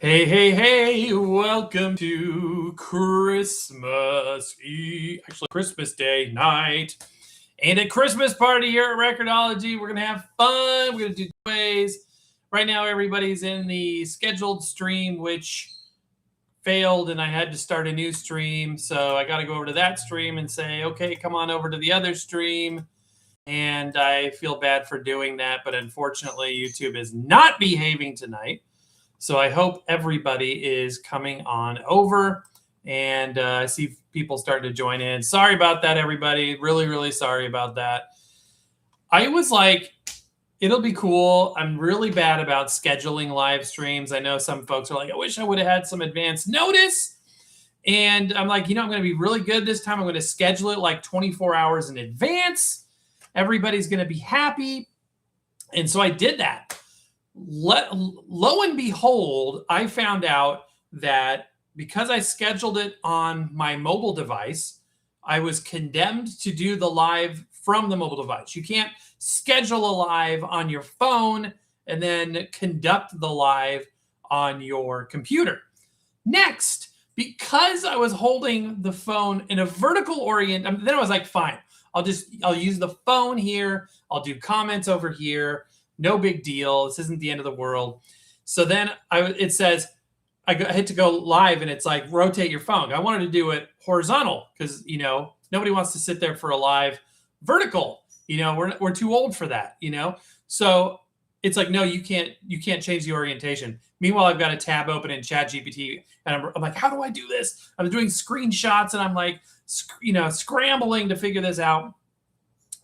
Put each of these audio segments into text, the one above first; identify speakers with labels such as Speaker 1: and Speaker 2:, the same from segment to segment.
Speaker 1: Hey, hey, hey, welcome to Christmas Eve, actually Christmas Day night, and a Christmas party here at Record-ology. We're going to have fun. We're going to do giveaways. Right now, everybody's in the scheduled stream, which failed, and I had to start a new stream. So I got to go over to that stream and say, okay, come on over to the other stream. And I feel bad for doing that, but unfortunately, YouTube is not behaving tonight. So I hope everybody is coming on over, and I see people starting to join in. Sorry about that, everybody. Really, really sorry about that. I was like, it'll be cool. I'm really bad about scheduling live streams. I know some folks are like, I wish I would have had some advance notice. And I'm like, I'm going to be really good this time. I'm going to schedule it like 24 hours in advance. Everybody's going to be happy. And so I did that. Lo and behold, I found out that because I scheduled it on my mobile device, I was condemned to do the live from the mobile device. You can't schedule a live on your phone and then conduct the live on your computer. Next, because I was holding the phone in a vertical orient, then I was like, fine, I'll use the phone here. I'll do comments over here. No big deal. This isn't the end of the world. So then it says, I hit to go live, and it's like, rotate your phone. I wanted to do it horizontal because, nobody wants to sit there for a live vertical. We're too old for that, So it's like, no, you can't change the orientation. Meanwhile, I've got a tab open in ChatGPT, and I'm like, how do I do this? I'm doing screenshots, and I'm like, scrambling to figure this out.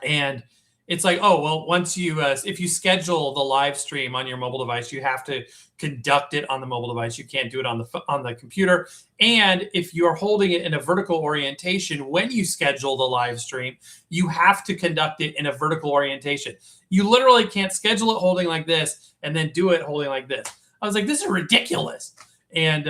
Speaker 1: And it's like, oh, well, once you, if you schedule the live stream on your mobile device, you have to conduct it on the mobile device. You can't do it on the computer. And if you're holding it in a vertical orientation, when you schedule the live stream, you have to conduct it in a vertical orientation. You literally can't schedule it holding like this and then do it holding like this. I was like, this is ridiculous. And,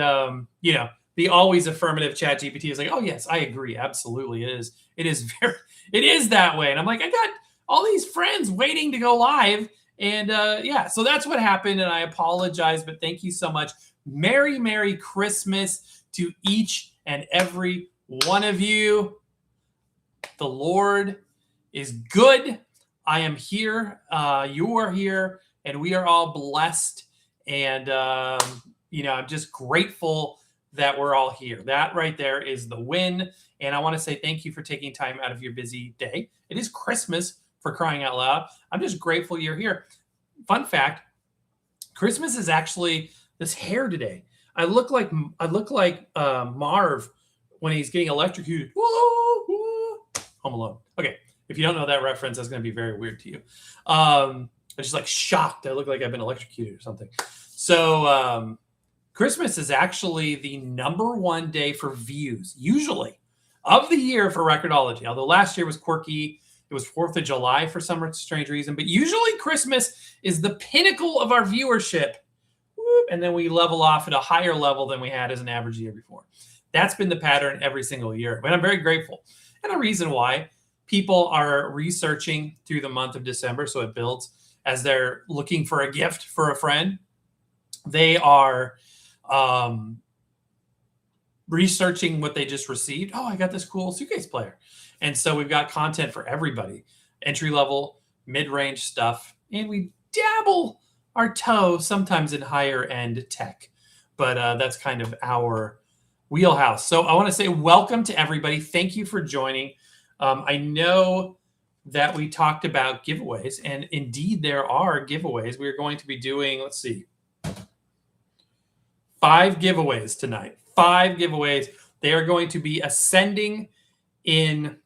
Speaker 1: the always affirmative ChatGPT is like, oh, yes, I agree. Absolutely. It is that way. And I'm like, I got all these friends waiting to go live. And so that's what happened. And I apologize, but thank you so much. Merry, Merry Christmas to each and every one of you. The Lord is good. I am here. You are here, and we are all blessed. And, I'm just grateful that we're all here. That right there is the win. And I want to say thank you for taking time out of your busy day. It is Christmas, for crying out loud. I'm just grateful you're here. Fun fact, Christmas is actually this hair today. I look like Marv when he's getting electrocuted. Whoa, whoa. Home Alone. Okay, if you don't know that reference, that's going to be very weird to you. I'm just like shocked. I look like I've been electrocuted or something. So Christmas is actually the #1 day for views, usually, of the year for Record-ology. Although last year was quirky. It was 4th of July for some strange reason. But usually Christmas is the pinnacle of our viewership. And then we level off at a higher level than we had as an average year before. That's been the pattern every single year. But I'm very grateful. And a reason why people are researching through the month of December, so it builds, as they're looking for a gift for a friend. They are researching what they just received. Oh, I got this cool suitcase player. And so we've got content for everybody, entry-level, mid-range stuff, and we dabble our toe sometimes in higher-end tech. But that's kind of our wheelhouse. So I want to say welcome to everybody. Thank you for joining. I know that we talked about giveaways, and indeed there are giveaways. We're going to be doing, 5 giveaways tonight. 5 giveaways. They are going to be ascending in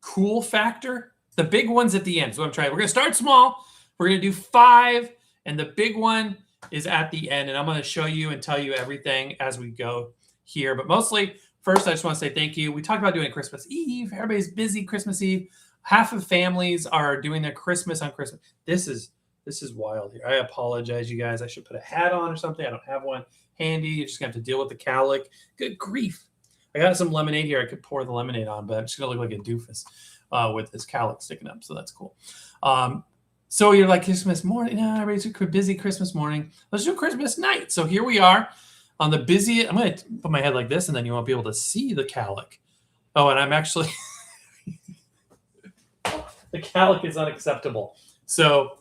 Speaker 1: cool factor. The big one's at the end. So I'm trying. We're going to start small. We're going to do 5, and the big one is at the end. And I'm going to show you and tell you everything as we go here. But mostly, first, I just want to say thank you. We talked about doing Christmas Eve. Everybody's busy Christmas Eve. Half of families are doing their Christmas on Christmas. This is wild here. I apologize, you guys. I should put a hat on or something. I don't have one handy. You're just going to have to deal with the cowlick. Good grief. I got some lemonade here. I could pour the lemonade on, but I'm just going to look like a doofus with this cowlick sticking up. So that's cool. So you're like Christmas morning. No, everybody's busy Christmas morning. Let's do Christmas night. So here we are on the busy. I'm going to put my head like this, and then you won't be able to see the calic. Oh, and I'm actually the calic is unacceptable. So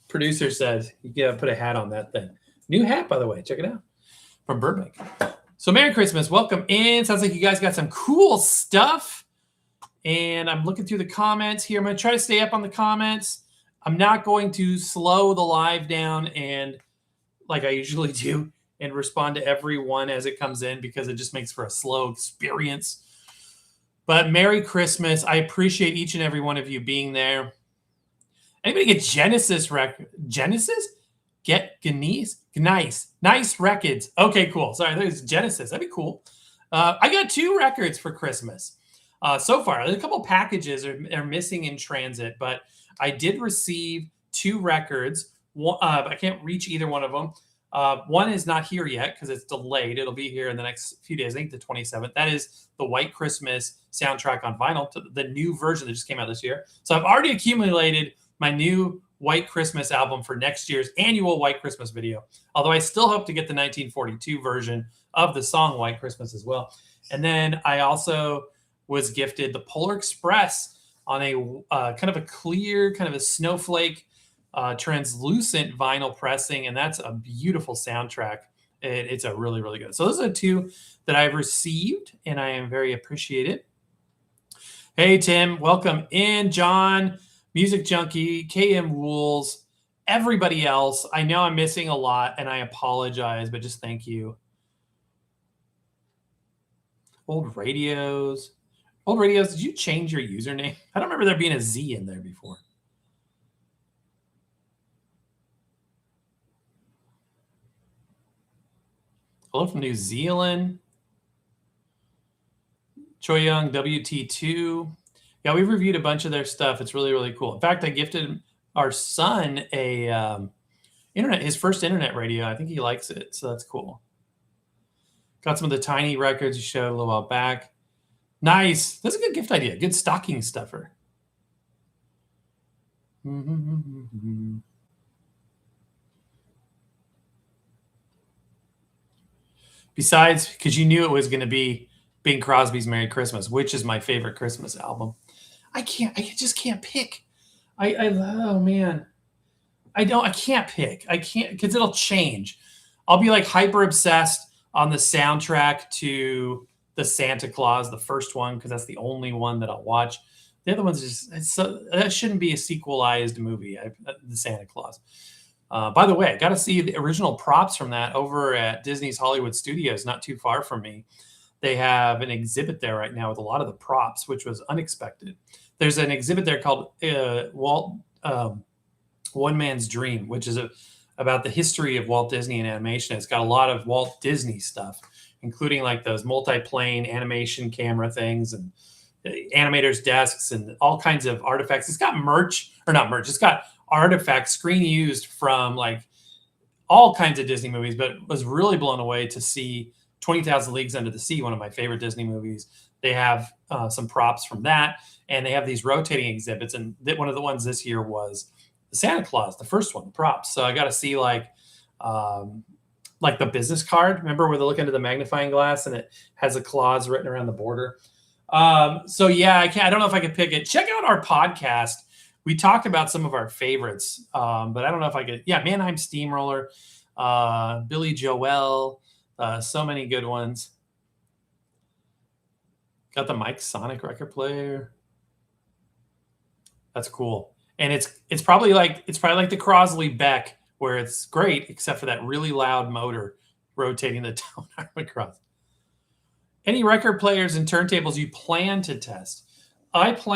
Speaker 1: producer says you gotta put a hat on that thing. New hat, by the way. Check it out from Burbank. So Merry Christmas. Welcome in. Sounds like you guys got some cool stuff. And I'm looking through the comments here. I'm going to try to stay up on the comments. I'm not going to slow the live down and like I usually do and respond to everyone as it comes in because it just makes for a slow experience. But Merry Christmas. I appreciate each and every one of you being there. Anybody get Genesis record? Genesis? Get nice records. Okay, cool. Sorry, that was Genesis. That'd be cool. I got 2 records for Christmas. So far, a couple packages are missing in transit, but I did receive 2 records. I can't reach either one of them. One is not here yet because it's delayed. It'll be here in the next few days. I think the 27th. That is the White Christmas soundtrack on vinyl, to the new version that just came out this year. So I've already accumulated my new White Christmas album for next year's annual White Christmas video. Although I still hope to get the 1942 version of the song White Christmas as well. And then I also was gifted the Polar Express on a kind of a clear, kind of a snowflake, translucent vinyl pressing. And that's a beautiful soundtrack. It's a really, really good. So those are the 2 that I've received and I am very appreciated. Hey, Tim, welcome in. John, Music Junkie, KM Wools, everybody else. I know I'm missing a lot and I apologize, but just thank you. Old radios, did you change your username? I don't remember there being a Z in there before. Hello from New Zealand. Choi Young, WT2. Yeah, we've reviewed a bunch of their stuff. It's really, really cool. In fact, I gifted our son his first internet radio. I think he likes it, so that's cool. Got some of the tiny records you showed a little while back. Nice. That's a good gift idea. Good stocking stuffer. Besides, because you knew it was going to be Bing Crosby's Merry Christmas, which is my favorite Christmas album. I just can't pick. Oh man. I can't pick. I can't, because it'll change. I'll be like hyper obsessed on the soundtrack to the Santa Claus, the first one, because that's the only one that I'll watch. The other one's just, that shouldn't be a sequelized movie, the Santa Claus. By the way, I got to see the original props from that over at Disney's Hollywood Studios, not too far from me. They have an exhibit there right now with a lot of the props, which was unexpected. There's an exhibit there called Walt One Man's Dream, which is about the history of Walt Disney and animation. It's got a lot of Walt Disney stuff, including like those multi-plane animation camera things and animators' desks and all kinds of artifacts. It's got it's got artifacts, screen used from like all kinds of Disney movies, but was really blown away to see 20,000 Leagues Under the Sea, one of my favorite Disney movies. They have some props from that, and they have these rotating exhibits. And one of the ones this year was the Santa Claus, the first one, the props. So I got to see like the business card. Remember where they look into the magnifying glass and it has a Claus written around the border. So yeah, I don't know if I could pick it. Check out our podcast. We talked about some of our favorites, but I don't know if I could. Yeah, Mannheim Steamroller, Billy Joel, so many good ones. Got the Mike Sonic record player. That's cool. And it's probably like the Crosley Beck, where it's great, except for that really loud motor rotating the tone arm across. Any record players and turntables you plan to test? Yes,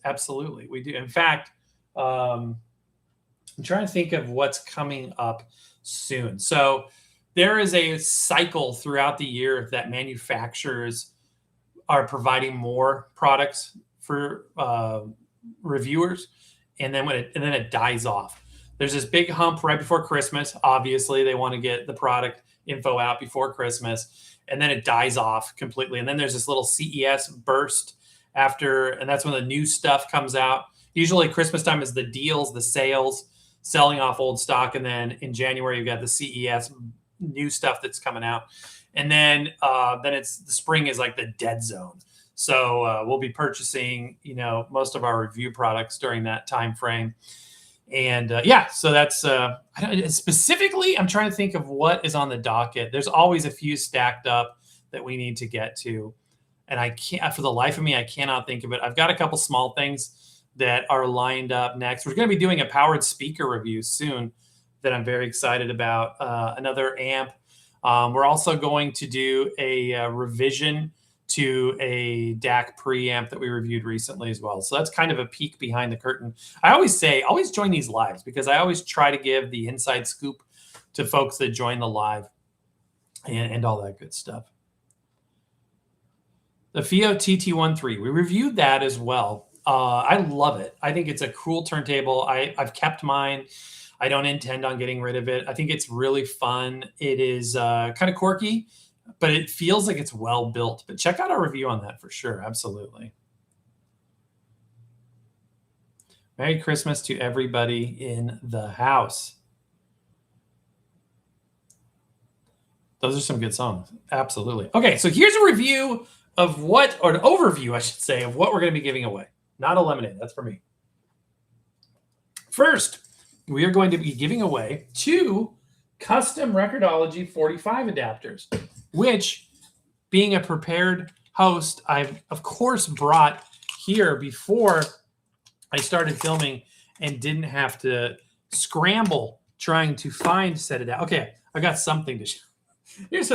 Speaker 1: absolutely. We do. In fact, I'm trying to think of what's coming up soon. So there is a cycle throughout the year that manufacturers are providing more products for reviewers, and then it dies off. There's this big hump right before Christmas. Obviously, they want to get the product info out before Christmas, and then it dies off completely. And then there's this little CES burst and that's when the new stuff comes out. Usually Christmas time is the deals, the sales, selling off old stock. And then in January, you've got the CES new stuff that's coming out. And then it's the spring is like the dead zone. So we'll be purchasing, most of our review products during that time frame. And so that's specifically, I'm trying to think of what is on the docket. There's always a few stacked up that we need to get to. And I can't, for the life of me, I cannot think of it. I've got a couple small things that are lined up next. We're going to be doing a powered speaker review soon that I'm very excited about. Another amp. We're also going to do a revision to a DAC preamp that we reviewed recently as well. So that's kind of a peek behind the curtain. I always say, always join these lives because I always try to give the inside scoop to folks that join the live and all that good stuff. The FIO TT13, we reviewed that as well. I love it. I think it's a cool turntable. I've kept mine. I don't intend on getting rid of it. I think it's really fun. It is kind of quirky, but it feels like it's well built. But check out our review on that for sure. Absolutely. Merry Christmas to everybody in the house. Those are some good songs. Absolutely. Okay, so here's a review of an overview, I should say, of what we're going to be giving away. Not a lemonade. That's for me. First, we are going to be giving away 2 custom Record-ology 45 adapters, which, being a prepared host, I've, of course, brought here before I started filming and didn't have to scramble trying to find said adapter. Okay, I got something to show. This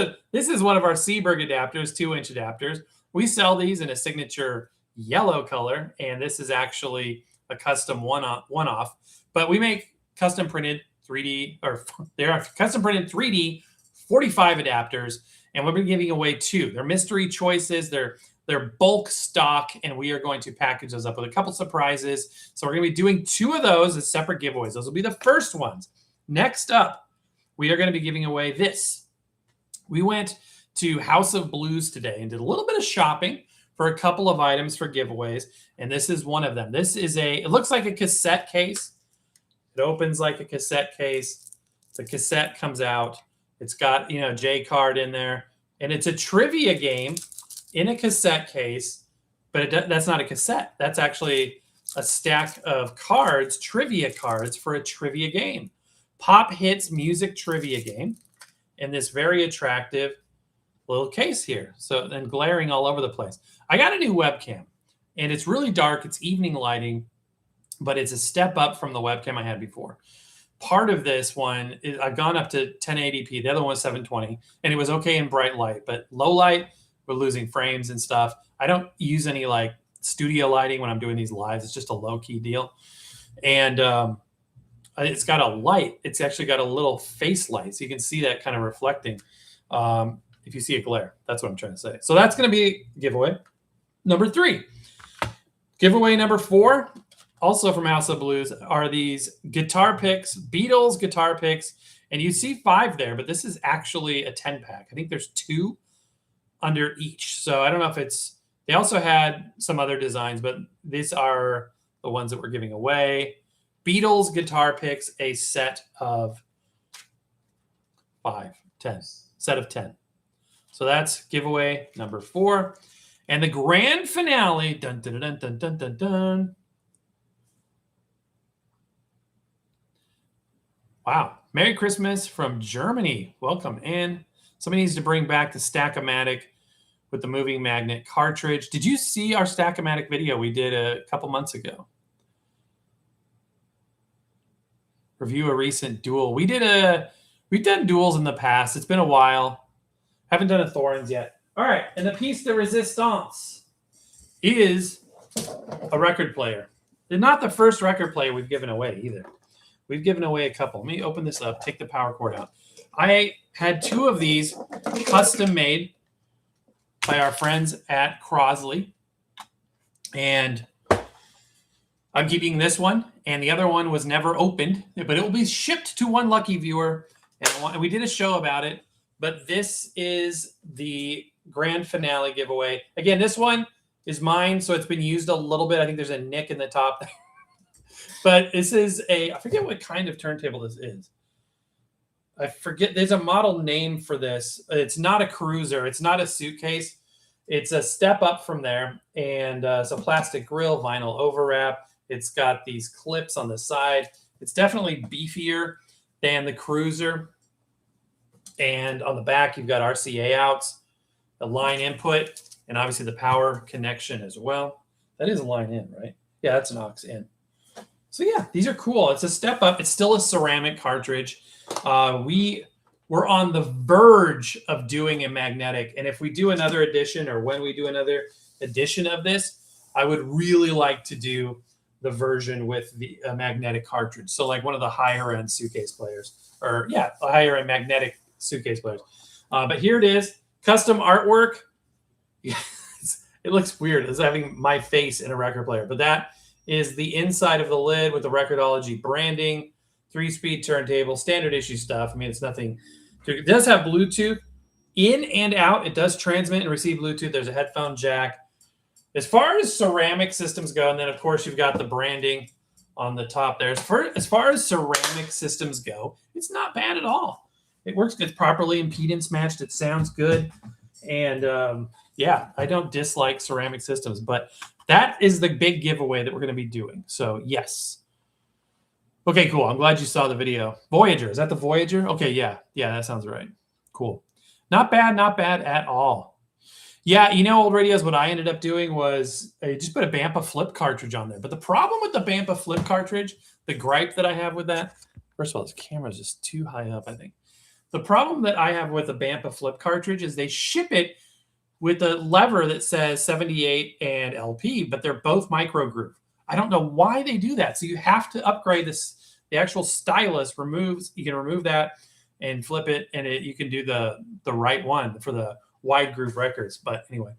Speaker 1: is one of our Seaberg adapters, 2-inch adapters. We sell these in a signature yellow color, and this is actually a custom one-off. But we make custom printed 3D, or they are custom printed 3D 45 adapters, and we'll be giving away 2. They're mystery choices. They're bulk stock, and we are going to package those up with a couple surprises. So we're going to be doing 2 of those as separate giveaways. Those will be the first ones. Next up, we are going to be giving away this. We went to House of Blues today and did a little bit of shopping for a couple of items for giveaways, and this is one of them. This is it looks like a cassette case. It opens like a cassette case. The cassette comes out. It's got, J card in there, and it's a trivia game in a cassette case, but that's not a cassette. That's actually a stack of cards, trivia cards for a trivia game. Pop Hits music trivia game. In this very attractive little case here. So then glaring all over the place. I got a new webcam, and it's really dark. It's evening lighting, but it's a step up from the webcam I had before. Part of this one is I've gone up to 1080p. The other one was 720, and it was okay in bright light, but low light, we're losing frames and stuff. I don't use any like studio lighting when I'm doing these lives. It's just a low key deal. And it's got a light. It's actually got a little face light. So you can see that kind of reflecting if you see a glare. That's what I'm trying to say. So that's going to be giveaway number 3. Giveaway number 4, also from House of Blues, are these guitar picks, Beatles guitar picks. And you see 5 there, but this is actually a 10-pack. I think there's 2 under each. So I don't know if it's, they also had some other designs, but these are the ones that we're giving away. Beatles guitar picks, a set of 10. So that's giveaway number 4. And the grand finale, dun, dun, dun, dun, dun, dun, dun. Wow. Merry Christmas from Germany. Welcome in. Somebody needs to bring back the Stack-O-Matic with the moving magnet cartridge. Did you see our Stack-O-Matic video we did a couple months ago? Review a recent duel. We've done duels in the past. It's been a while. Haven't done a Thorns yet. All right, and the piece de resistance is a record player. They're not the first record player we've given away either. We've given away a couple. Let me open this up, take the power cord out. I had 2 of these custom made by our friends at Crosley. And I'm keeping this one, and the other one was never opened, but it will be shipped to one lucky viewer. And we did a show about it, but this is the grand finale giveaway. Again, this one is mine, so it's been used a little bit. I think there's a nick in the top. But this is I forget what kind of turntable this is. I forget. There's a model name for this. It's not a cruiser. It's not a suitcase. It's a step up from there. And it's a plastic grill, vinyl overwrap. It's got these clips on the side. It's definitely beefier than the cruiser. And on the back, you've got RCA outs, the line input, and obviously the power connection as well. That is a line in, right? Yeah, that's an aux in. So yeah, these are cool. It's a step up. It's still a ceramic cartridge. We're on the verge of doing a magnetic. And if we do another edition, or when we do another edition of this, I would really like to do the version with the magnetic cartridge. So like one of the higher end suitcase players, or yeah, the higher end magnetic suitcase players. But here it is, custom artwork. It looks weird. It's having my face in a record player, but that is the inside of the lid with the Record-ology branding, 3-speed turntable, standard issue stuff. I mean, it's nothing. It does have Bluetooth in and out. It does transmit and receive Bluetooth. There's a headphone jack. As far as ceramic systems go, and then of course you've got the branding on the top there. As far as ceramic systems go, it's not bad at all. It works good, properly impedance matched. It sounds good. And yeah, I don't dislike ceramic systems, but that is the big giveaway that we're going to be doing. So yes. Okay, cool. I'm glad you saw the video. Voyager. Is that the Voyager? Okay, yeah. Yeah, that sounds right. Cool. Not bad at all. Yeah, you know, old radios, what I ended up doing was I just put a Bampa flip cartridge on there. But the problem with the Bampa flip cartridge, the gripe that I have with that, first of all, this camera is just too high up, I think. The problem that I have with the Bampa flip cartridge is they ship it with a lever that says 78 and LP, but they're both micro groove. I don't know why they do that. So you have to upgrade this. The actual stylus you can remove that and flip it, and you can do the right one for the wide groove records. But anyway.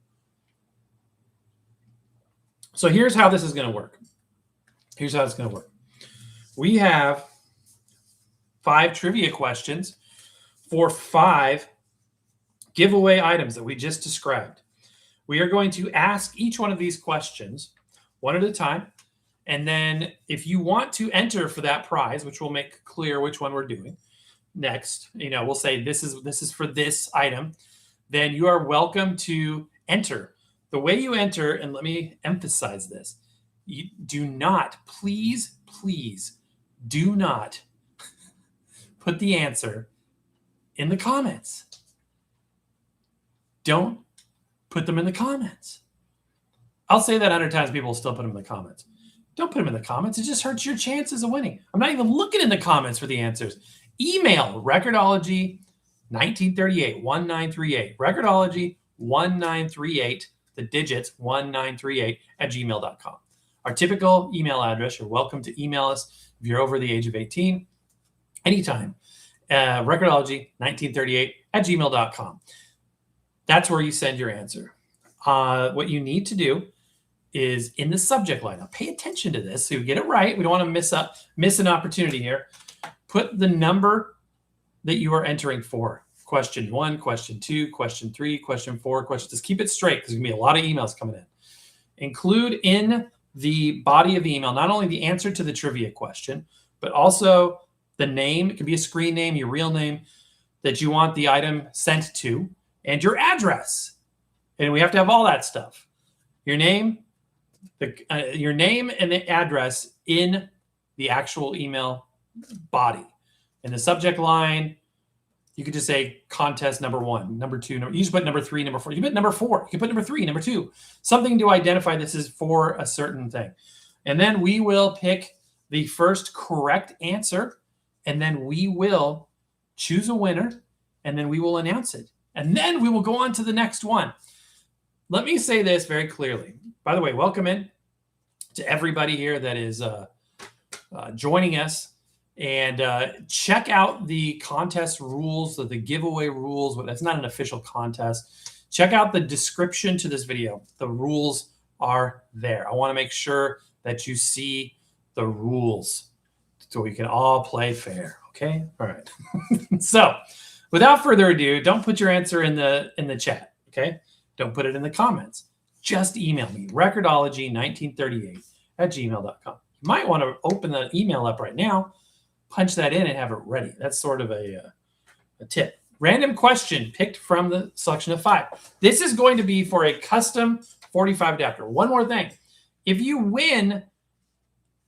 Speaker 1: So here's how this is going to work. Here's how it's going to work. We have 5 trivia questions for 5 giveaway items that we just described. We are going to ask each one of these questions one at a time. And then if you want to enter for that prize, which will make clear which one we're doing next, you know, we'll say this is for this item, then you are welcome to enter. The way you enter, and let me emphasize this, you do not, please do not put the answer in the comments. Don't put them in the comments. I'll say that 100 times, people will still put them in the comments. Don't put them in the comments. It just hurts your chances of winning. I'm not even looking in the comments for the answers. Email Record-ology 1938 1938. Record-ology 1938, the digits 1938 at gmail.com. Our typical email address, you're welcome to email us if you're over the age of 18, anytime. Record-ology 1938 at gmail.com. That's where you send your answer. What you need to do is in the subject line. Now pay attention to this so you get it right. We don't want to miss an opportunity here. Put the number that you are entering for. Question 1, question 2, question 3, question 4, question. Just keep it straight because there's going to be a lot of emails coming in. Include in the body of the email not only the answer to the trivia question, but also the name. It can be a screen name, your real name that you want the item sent to, and your address. And we have to have all that stuff. Your name, your name and the address in the actual email body. In the subject line, you could just say contest number 1, number 2. You just put number 3, number 4. You put number 4. You can put number 3, number 2. Something to identify this is for a certain thing. And then we will pick the first correct answer, and then we will choose a winner, and then we will announce it. And then we will go on to the next one. Let me say this very clearly. By the way, welcome in to everybody here that is joining us. And check out the contest rules, the giveaway rules. But that's not an official contest. Check out the description to this video. The rules are there. I want to make sure that you see the rules so we can all play fair. Okay? All right. So without further ado, don't put your answer in the chat. Okay? Don't put it in the comments. just email me, Record-ology1938@gmail.com. You might want to open the email up right now, punch that in, and have it ready. That's sort of a tip. Random question picked from the selection of 5. This is going to be for a custom 45 adapter. One more thing. If you win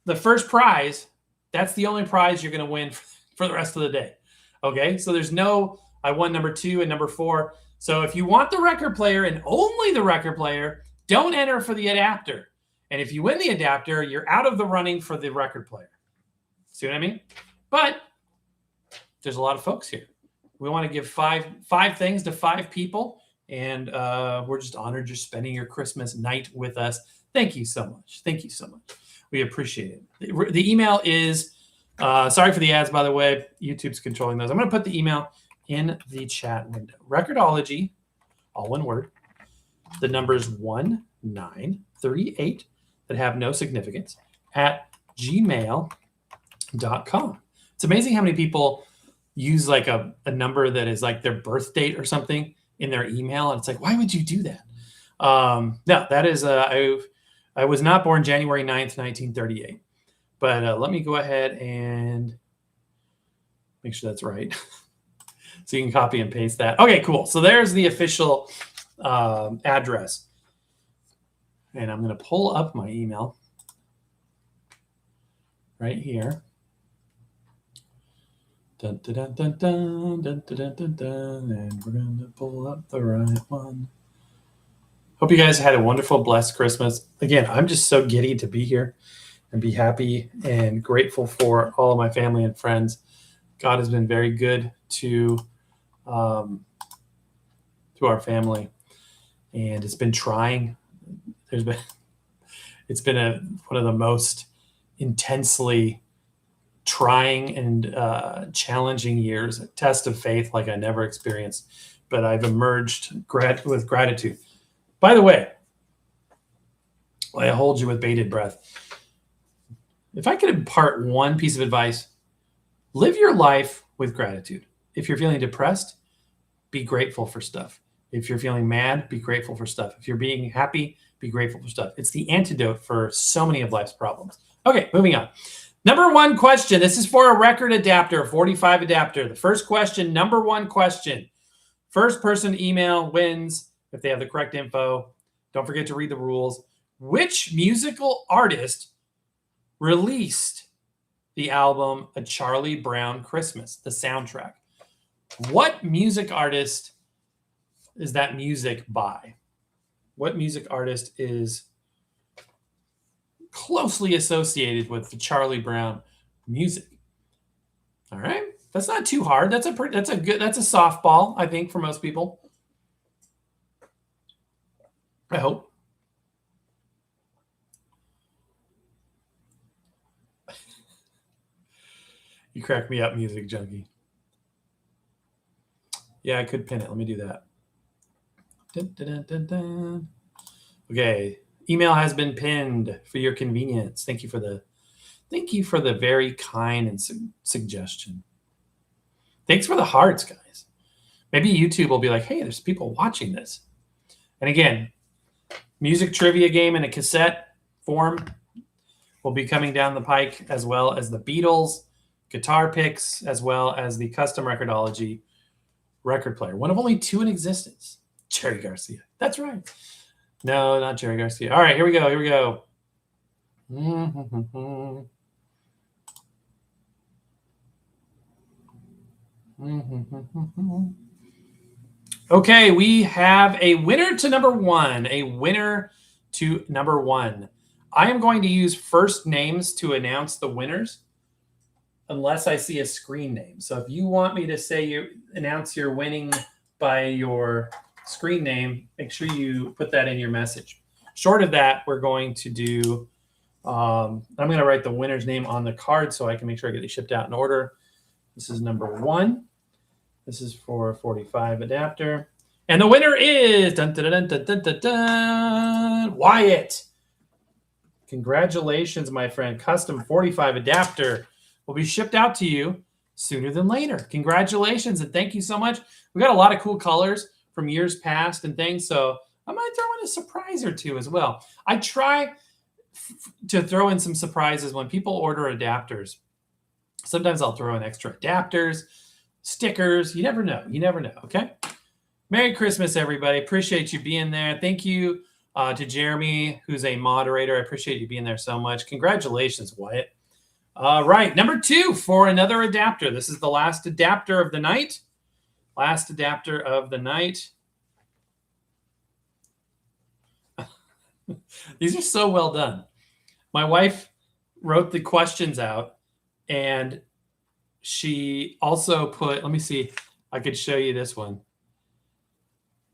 Speaker 1: the first prize, that's the only prize you're going to win for the rest of the day. Okay? So there's no, I won number 2 and number 4. So if you want the record player and only the record player, don't enter for the adapter. And if you win the adapter, you're out of the running for the record player. See what I mean? But there's a lot of folks here. We want to give five things to 5 people, and we're just honored you're spending your Christmas night with us. Thank you so much. Thank you so much. We appreciate it. The email is, sorry for the ads, by the way. YouTube's controlling those. I'm going to put the email in the chat window. Record-ology, all one word. The numbers 1938 that have no significance at gmail.com. It's amazing how many people use like a number that is like their birth date or something in their email. And it's like, why would you do that? No, that is, I was not born January 9th, 1938. But let me go ahead and make sure that's right. So you can copy and paste that. Okay, cool. So there's the official address. And I'm going to pull up my email right here. Dun, dun, dun, dun, dun, dun, dun, dun, dun, and we're going to pull up the right one. Hope you guys had a wonderful, blessed Christmas. Again, I'm just so giddy to be here and be happy and grateful for all of my family and friends. God has been very good to our family, and it's been trying. It's been one of the most intensely trying and challenging years, a test of faith like I never experienced, but I've emerged with gratitude. By the way, I hold you with bated breath. If I could impart one piece of advice, live your life with gratitude. If you're feeling depressed, be grateful for stuff. If you're feeling mad, be grateful for stuff. If you're being happy, be grateful for stuff. It's the antidote for so many of life's problems. Okay, moving on. Number 1 question. This is for a record adapter, a 45 adapter. The first question, number 1 question. First person email wins if they have the correct info. Don't forget to read the rules. Which musical artist released the album A Charlie Brown Christmas, the soundtrack? What music artist is that music by? What music artist is closely associated with the Charlie Brown music? All right, that's not too hard. That's a softball, I think, for most people. I hope. You crack me up, music junkie. Yeah, I could pin it. Let me do that. Dun, dun, dun, dun. Okay. Email has been pinned for your convenience. Thank you for the very kind and suggestion. Thanks for the hearts, guys. Maybe YouTube will be like, hey, there's people watching this. And again, music trivia game in a cassette form will be coming down the pike, as well as the Beatles, guitar picks, as well as the custom Record-ology record player. One of only 2 in existence. Jerry Garcia. That's right. No, not Jerry Garcia. All right, here we go. Okay, we have a winner to number 1. A winner to number 1. I am going to use first names to announce the winners, unless I see a screen name. So if you want me to say announce your winning by your screen name, make sure you put that in your message. Short of that, we're going to do, I'm going to write the winner's name on the card so I can make sure I get it shipped out in order. This is number 1. This is for 45 adapter. And the winner is dun, dun, dun, dun, dun, dun, dun, Wyatt. Congratulations, my friend. Custom 45 adapter will be shipped out to you sooner than later. Congratulations, and thank you so much. We got a lot of cool colors from years past and things, so I might throw in a surprise or two as well. I try to throw in some surprises when people order adapters. Sometimes I'll throw in extra adapters, stickers. You never know. You never know. Okay. Merry Christmas, everybody. Appreciate you being there. Thank you to Jeremy, who's a moderator. I appreciate you being there so much. Congratulations, Wyatt. All right. Number 2 for another adapter. This is the last adapter of the night. Last adapter of the night. These are so well done. My wife wrote the questions out, and she also put, let me see, I could show you this one.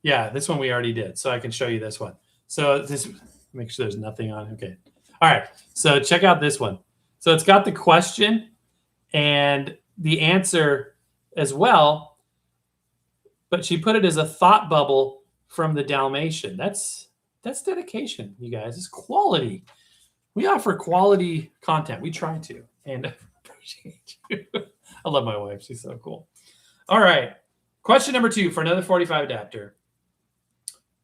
Speaker 1: Yeah, this one we already did, so I can show you this one. So this, make sure there's nothing on. Okay. All right. So check out this one. So it's got the question and the answer as well, but she put it as a thought bubble from the Dalmatian. That's dedication, you guys. It's quality. We offer quality content. We try to, and I appreciate you. I love my wife. She's so cool. All right. Question number 2 for another 45 adapter.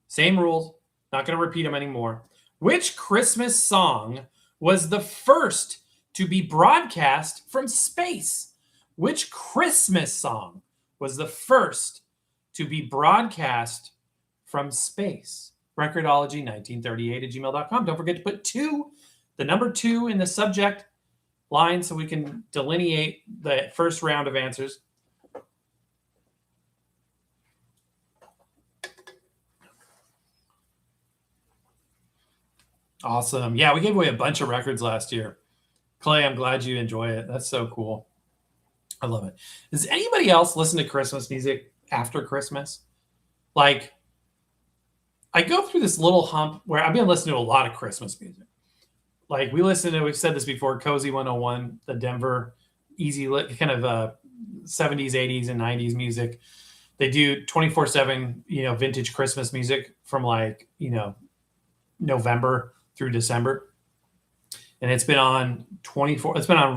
Speaker 1: Same rules. Not going to repeat them anymore. Which Christmas song was the first to be broadcast from space? Which Christmas song was the first to be broadcast from space? Record-ology 1938 at gmail.com. Don't forget to put 2, the number 2 in the subject line so we can delineate the first round of answers. Awesome. Yeah, we gave away a bunch of records last year. Clay, I'm glad you enjoy it. That's so cool. I love it. Does anybody else listen to Christmas music after Christmas? Like, I go through this little hump where I've been listening to a lot of Christmas music. Like we've said this before, Cozy 101, the Denver easy kind of 70s, 80s, and 90s music. They do 24/7, vintage Christmas music from November through December. And it's been on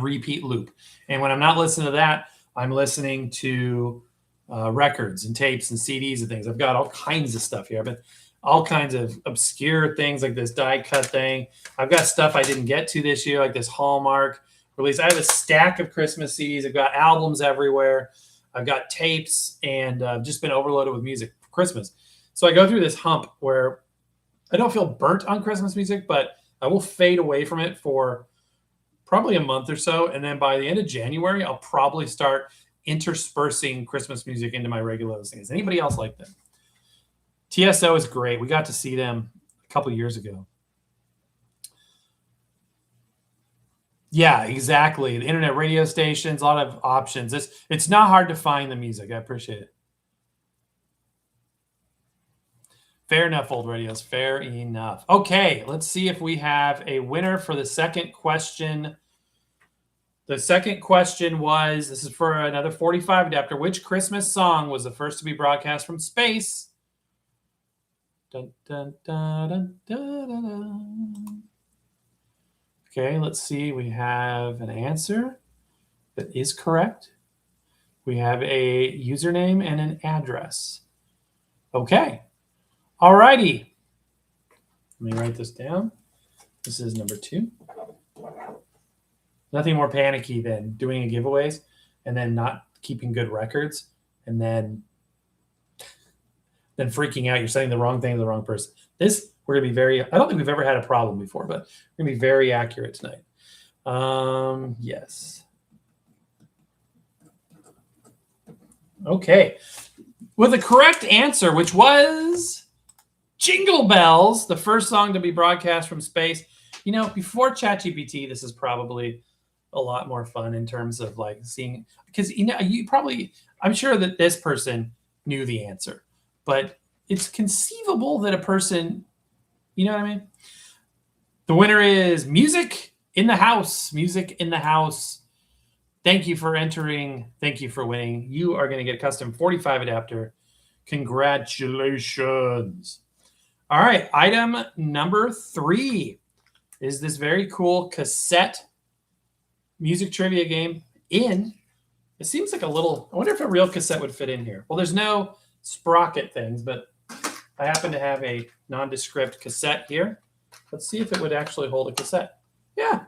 Speaker 1: repeat loop. And when I'm not listening to that, I'm listening to records and tapes and CDs and things. I've got all kinds of stuff here. But all kinds of obscure things like this die cut thing. I've got stuff I didn't get to this year, like this Hallmark release. I have a stack of Christmas CDs. I've got albums everywhere. I've got tapes, and I've just been overloaded with music for Christmas. So I go through this hump where I don't feel burnt on Christmas music, but I will fade away from it for probably a month or so. And then by the end of January, I'll probably start interspersing Christmas music into my regular listening. Is anybody else like that? TSO is great. We got to see them a couple years ago. Yeah, exactly. The internet radio stations, a lot of options. It's not hard to find the music. I appreciate it. Fair enough, old radios. Fair enough. Okay, let's see if we have a winner for the second question. The second question was, this is for another 45 adapter. Which Christmas song was the first to be broadcast from space? Dun, dun, dun, dun, dun, dun, dun. Okay, let's see. We have an answer that is correct. We have a username and an address. Okay. All righty. Let me write this down. This is number 2. Nothing more panicky than doing giveaways and then not keeping good records and then freaking out. You're saying the wrong thing to the wrong person. This, we're going to be very, I don't think we've ever had a problem before, but we're going to be very accurate tonight. Yes. Okay. With the correct answer, which was Jingle Bells, the first song to be broadcast from space. Before ChatGPT, this is probably a lot more fun in terms of like seeing, because, I'm sure that this person knew the answer. But it's conceivable that a person, you know what I mean? The winner is Music in the House. Music in the House. Thank you for entering. Thank you for winning. You are going to get a custom 45 adapter. Congratulations. All right. Item number 3 is this very cool cassette music trivia game it seems like a little, I wonder if a real cassette would fit in here. Well, there's no sprocket things, but I happen to have a nondescript cassette here. Let's see if it would actually hold a cassette. Yeah,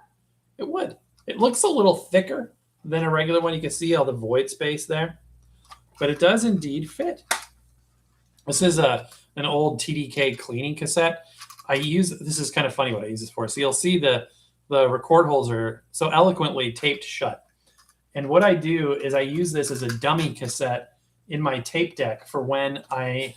Speaker 1: it would. It looks a little thicker than a regular one. You can see all the void space there, but it does indeed fit. This is an old TDK cleaning cassette. This is kind of funny what I use this for. So you'll see the record holes are so eloquently taped shut. And what I do is I use this as a dummy cassette in my tape deck for when I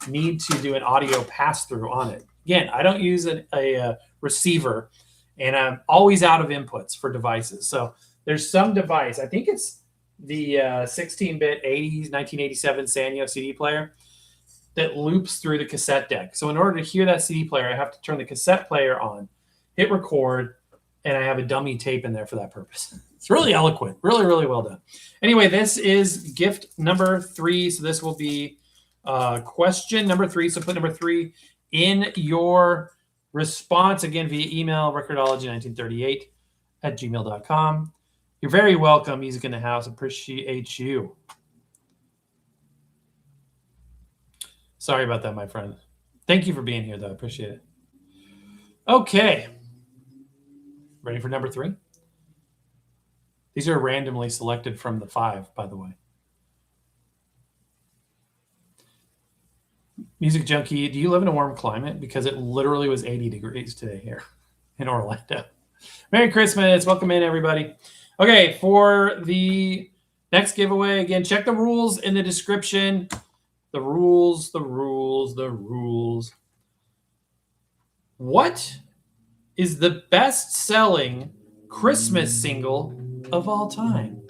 Speaker 1: need to do an audio pass-through on it. Again, I don't use a receiver, and I'm always out of inputs for devices. So there's some device, I think it's the 16-bit 80s 1987 Sanyo CD player that loops through the cassette deck. So in order to hear that CD player, I have to turn the cassette player on, hit record, and I have a dummy tape in there for that purpose. It's really eloquent. Really, really well done. Anyway, this is gift number 3. So this will be question number 3. So put number 3 in your response, again, via email, record-ology1938@gmail.com. You're very welcome. Music in the house. Appreciate you. Sorry about that, my friend. Thank you for being here, though. I appreciate it. Okay. Ready for number 3? These are randomly selected from the 5, by the way. Music Junkie, do you live in a warm climate? Because it literally was 80 degrees today here in Orlando. Merry Christmas. Welcome in, everybody. Okay, for the next giveaway, again, check the rules in the description. The rules. What is the best-selling Christmas single of all time?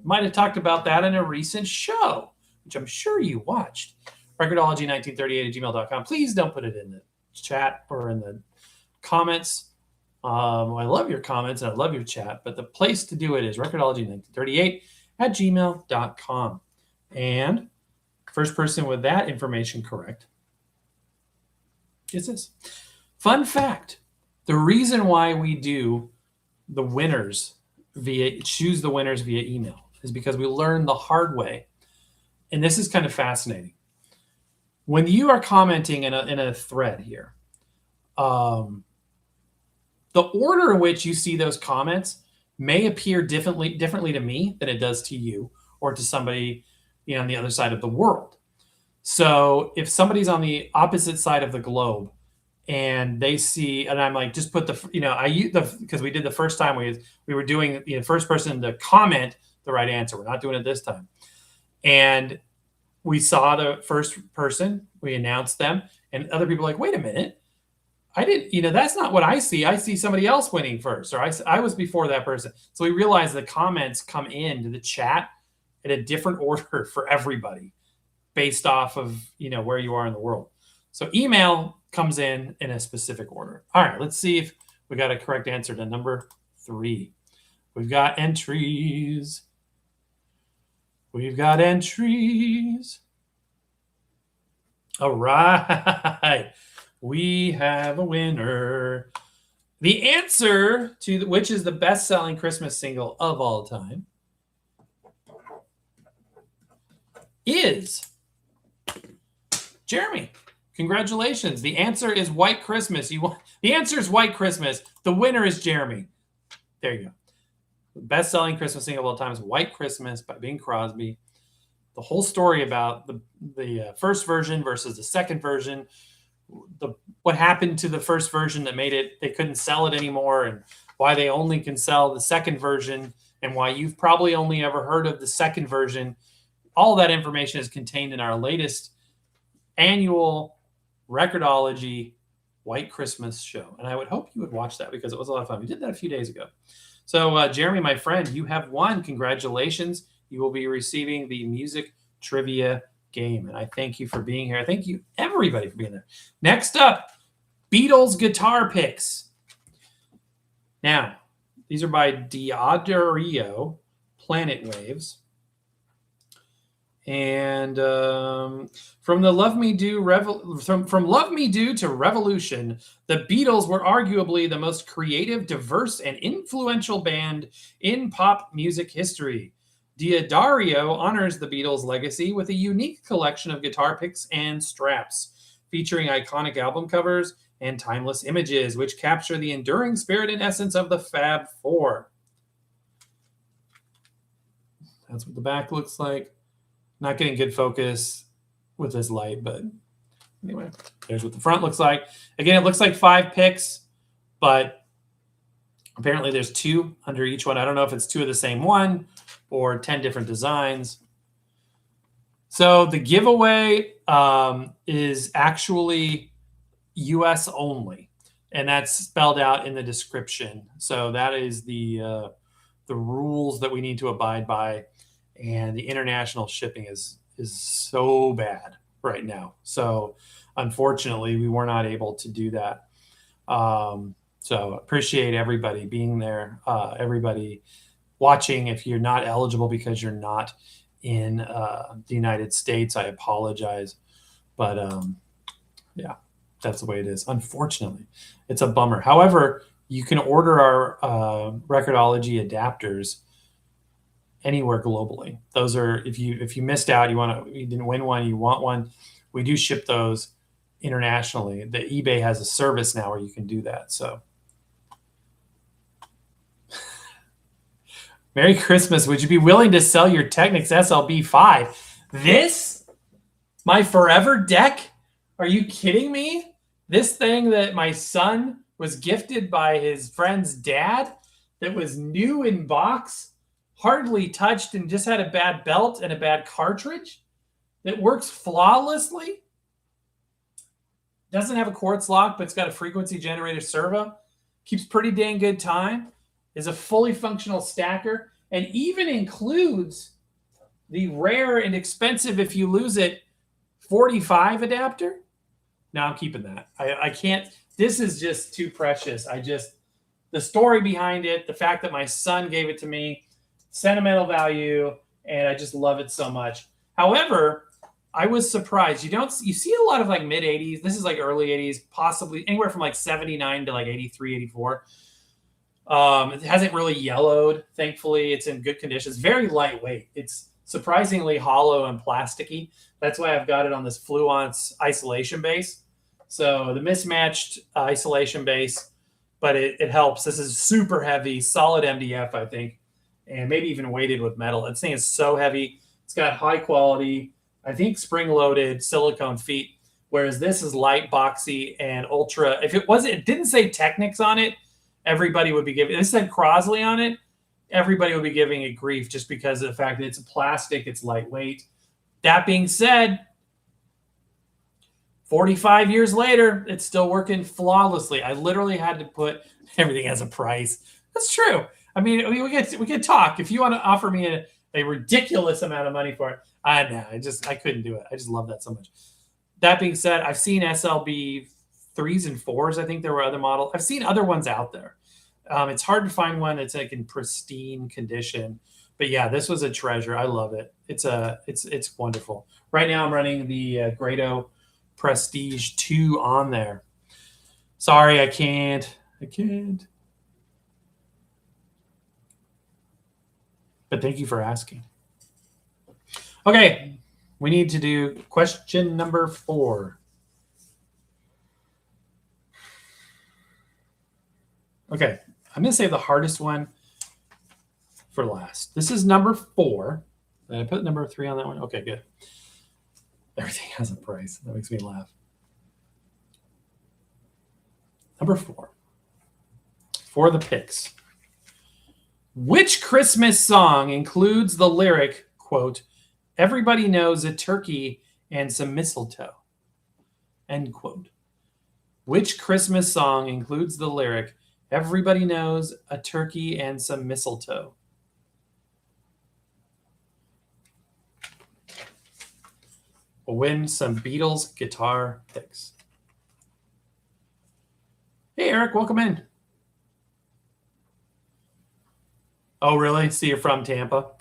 Speaker 1: Might have talked about that in a recent show, which I'm sure you watched. Record-ology1938@gmail.com. Please don't put it in the chat or in the comments. I love your comments and I love your chat, but the place to do it is record-ology1938@gmail.com. And first person with that information correct is this. Fun fact, the reason why we do choose the winners via email is because we learned the hard way. And this is kind of fascinating. When you are commenting in a thread here, the order in which you see those comments may appear differently to me than it does to you or to somebody on the other side of the world. So if somebody's on the opposite side of the globe and they see, and I'm like, just put because we did the first time we were doing the first person to comment the right answer. We're not doing it this time. And we saw the first person, we announced them, and other people are like, wait a minute. I didn't, that's not what I see. I see somebody else winning first, or I was before that person. So we realized the comments come into the chat in a different order for everybody based off of, where you are in the world. So email comes in a specific order. All right, let's see if we got a correct answer to number 3. We've got entries. All right. We have a winner. The answer to which is the best-selling Christmas single of all time is Jeremy. Congratulations. The answer is White Christmas. The answer is White Christmas. The winner is Jeremy. There you go. The best-selling Christmas single of all time is White Christmas by Bing Crosby. The whole story about the first version versus the second version, what happened to the first version that made it, they couldn't sell it anymore, and why they only can sell the second version, and why you've probably only ever heard of the second version. All that information is contained in our latest annual Record-ology White Christmas show. And I would hope you would watch that because it was a lot of fun. We did that a few days ago. So, Jeremy, my friend, you have won. Congratulations. You will be receiving the music trivia game. And I thank you for being here. I thank you, everybody, for being there. Next up, Beatles guitar picks. Now, these are by D'Addario, Planet Waves. And from Love Me Do to Revolution, the Beatles were arguably the most creative, diverse, and influential band in pop music history. Diodario honors the Beatles' legacy with a unique collection of guitar picks and straps, featuring iconic album covers and timeless images, which capture the enduring spirit and essence of the Fab Four. That's what the back looks like. Not getting good focus with this light, but anyway, there's what the front looks like. Again, it looks like 5 picks, but apparently there's 2 under each one. I don't know if it's 2 of the same one or 10 different designs. So the giveaway is actually US only, and that's spelled out in the description. So that is the rules that we need to abide by, and the international shipping is so bad right now. So unfortunately, we were not able to do that. So appreciate everybody being there, everybody watching. If you're not eligible because you're not in the United States, I apologize. But yeah, that's the way it is. Unfortunately, it's a bummer. However, you can order our Record-ology adapters anywhere globally. Those are, if you missed out, you didn't win one, you want one, we do ship those internationally. The eBay has a service now where you can do that. So Merry Christmas. Would you be willing to sell your Technics SLB 5? This? My forever deck? Are you kidding me? This thing that my son was gifted by his friend's dad, that was new in box, hardly touched, and just had a bad belt and a bad cartridge, that works flawlessly, doesn't have a quartz lock, but it's got a frequency generator servo, keeps pretty dang good time, is a fully functional stacker, and even includes the rare and expensive, if you lose it, 45 adapter. No, I'm keeping that. I can't. This is just too precious. The story behind it, the fact that my son gave it to me, sentimental value, and I just love it so much. However, I was surprised. You see a lot of like mid 80s. This is like early 80s, possibly anywhere from like 79 to like 83, 84. It hasn't really yellowed. Thankfully, it's in good condition. It's very lightweight. It's surprisingly hollow and plasticky. That's why I've got it on this Fluence isolation base. So the mismatched isolation base, but it helps. This is super heavy, solid MDF, I think, and maybe even weighted with metal. This thing is so heavy. It's got high quality, I think, spring-loaded silicone feet, whereas this is light, boxy, and ultra. If it didn't say Technics on it, everybody would be giving. It said Crosley on it, everybody would be giving it grief just because of the fact that it's a plastic, it's lightweight. That being said, 45 years later, it's still working flawlessly. I literally had to put everything as a price. That's true. I mean, we could talk. If you want to offer me a ridiculous amount of money for it, I couldn't do it. I just love that so much. That being said, I've seen SLB 3s and 4s. I think there were other models. I've seen other ones out there. It's hard to find one that's like in pristine condition. But yeah, this was a treasure. I love it. It's wonderful. Right now, I'm running the Grado Prestige 2 on there. Sorry, I can't. But thank you for asking. Okay, we need to do question number 4. Okay, I'm going to save the hardest one for last. This is number 4. Did I put number 3 on that one? Okay, good. Everything has a price. That makes me laugh. Number 4. For the picks. Which Christmas song includes the lyric, quote, "Everybody knows a turkey and some mistletoe," end quote? Which Christmas song includes the lyric, "Everybody knows a turkey and some mistletoe"? We'll win some Beatles guitar picks. Hey, Eric, welcome in. Oh, really? So you're from Tampa?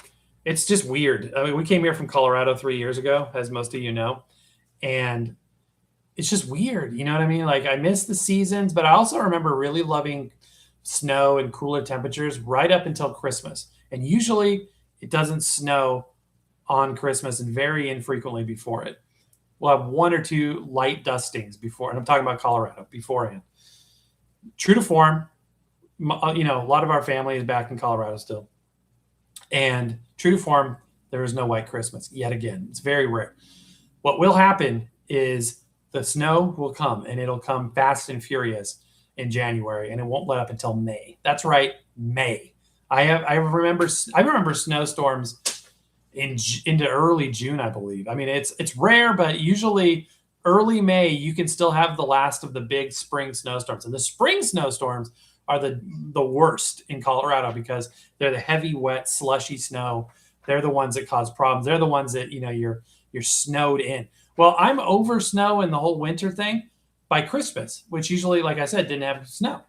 Speaker 1: It's just weird. I mean, we came here from Colorado 3 years ago, as most of you know, and it's just weird. You know what I mean? Like, I miss the seasons, but I also remember really loving snow and cooler temperatures right up until Christmas. And usually it doesn't snow on Christmas and very infrequently before it. We'll have 1 or 2 light dustings before, and I'm talking about Colorado beforehand. True to form, you know, a lot of our family is back in Colorado still. And true to form, there is no white Christmas yet again. It's very rare. What will happen is the snow will come, and it'll come fast and furious in January, and it won't let up until May. That's right, May. I remember snowstorms into early June, I believe. I mean, it's rare, but usually early May you can still have the last of the big spring snowstorms. And the spring snowstorms are the worst in Colorado because they're the heavy, wet, slushy snow. They're the ones that cause problems. They're the ones that, you know, you're snowed in. Well, I'm over snow and the whole winter thing by Christmas, which usually, like I said, didn't have snow.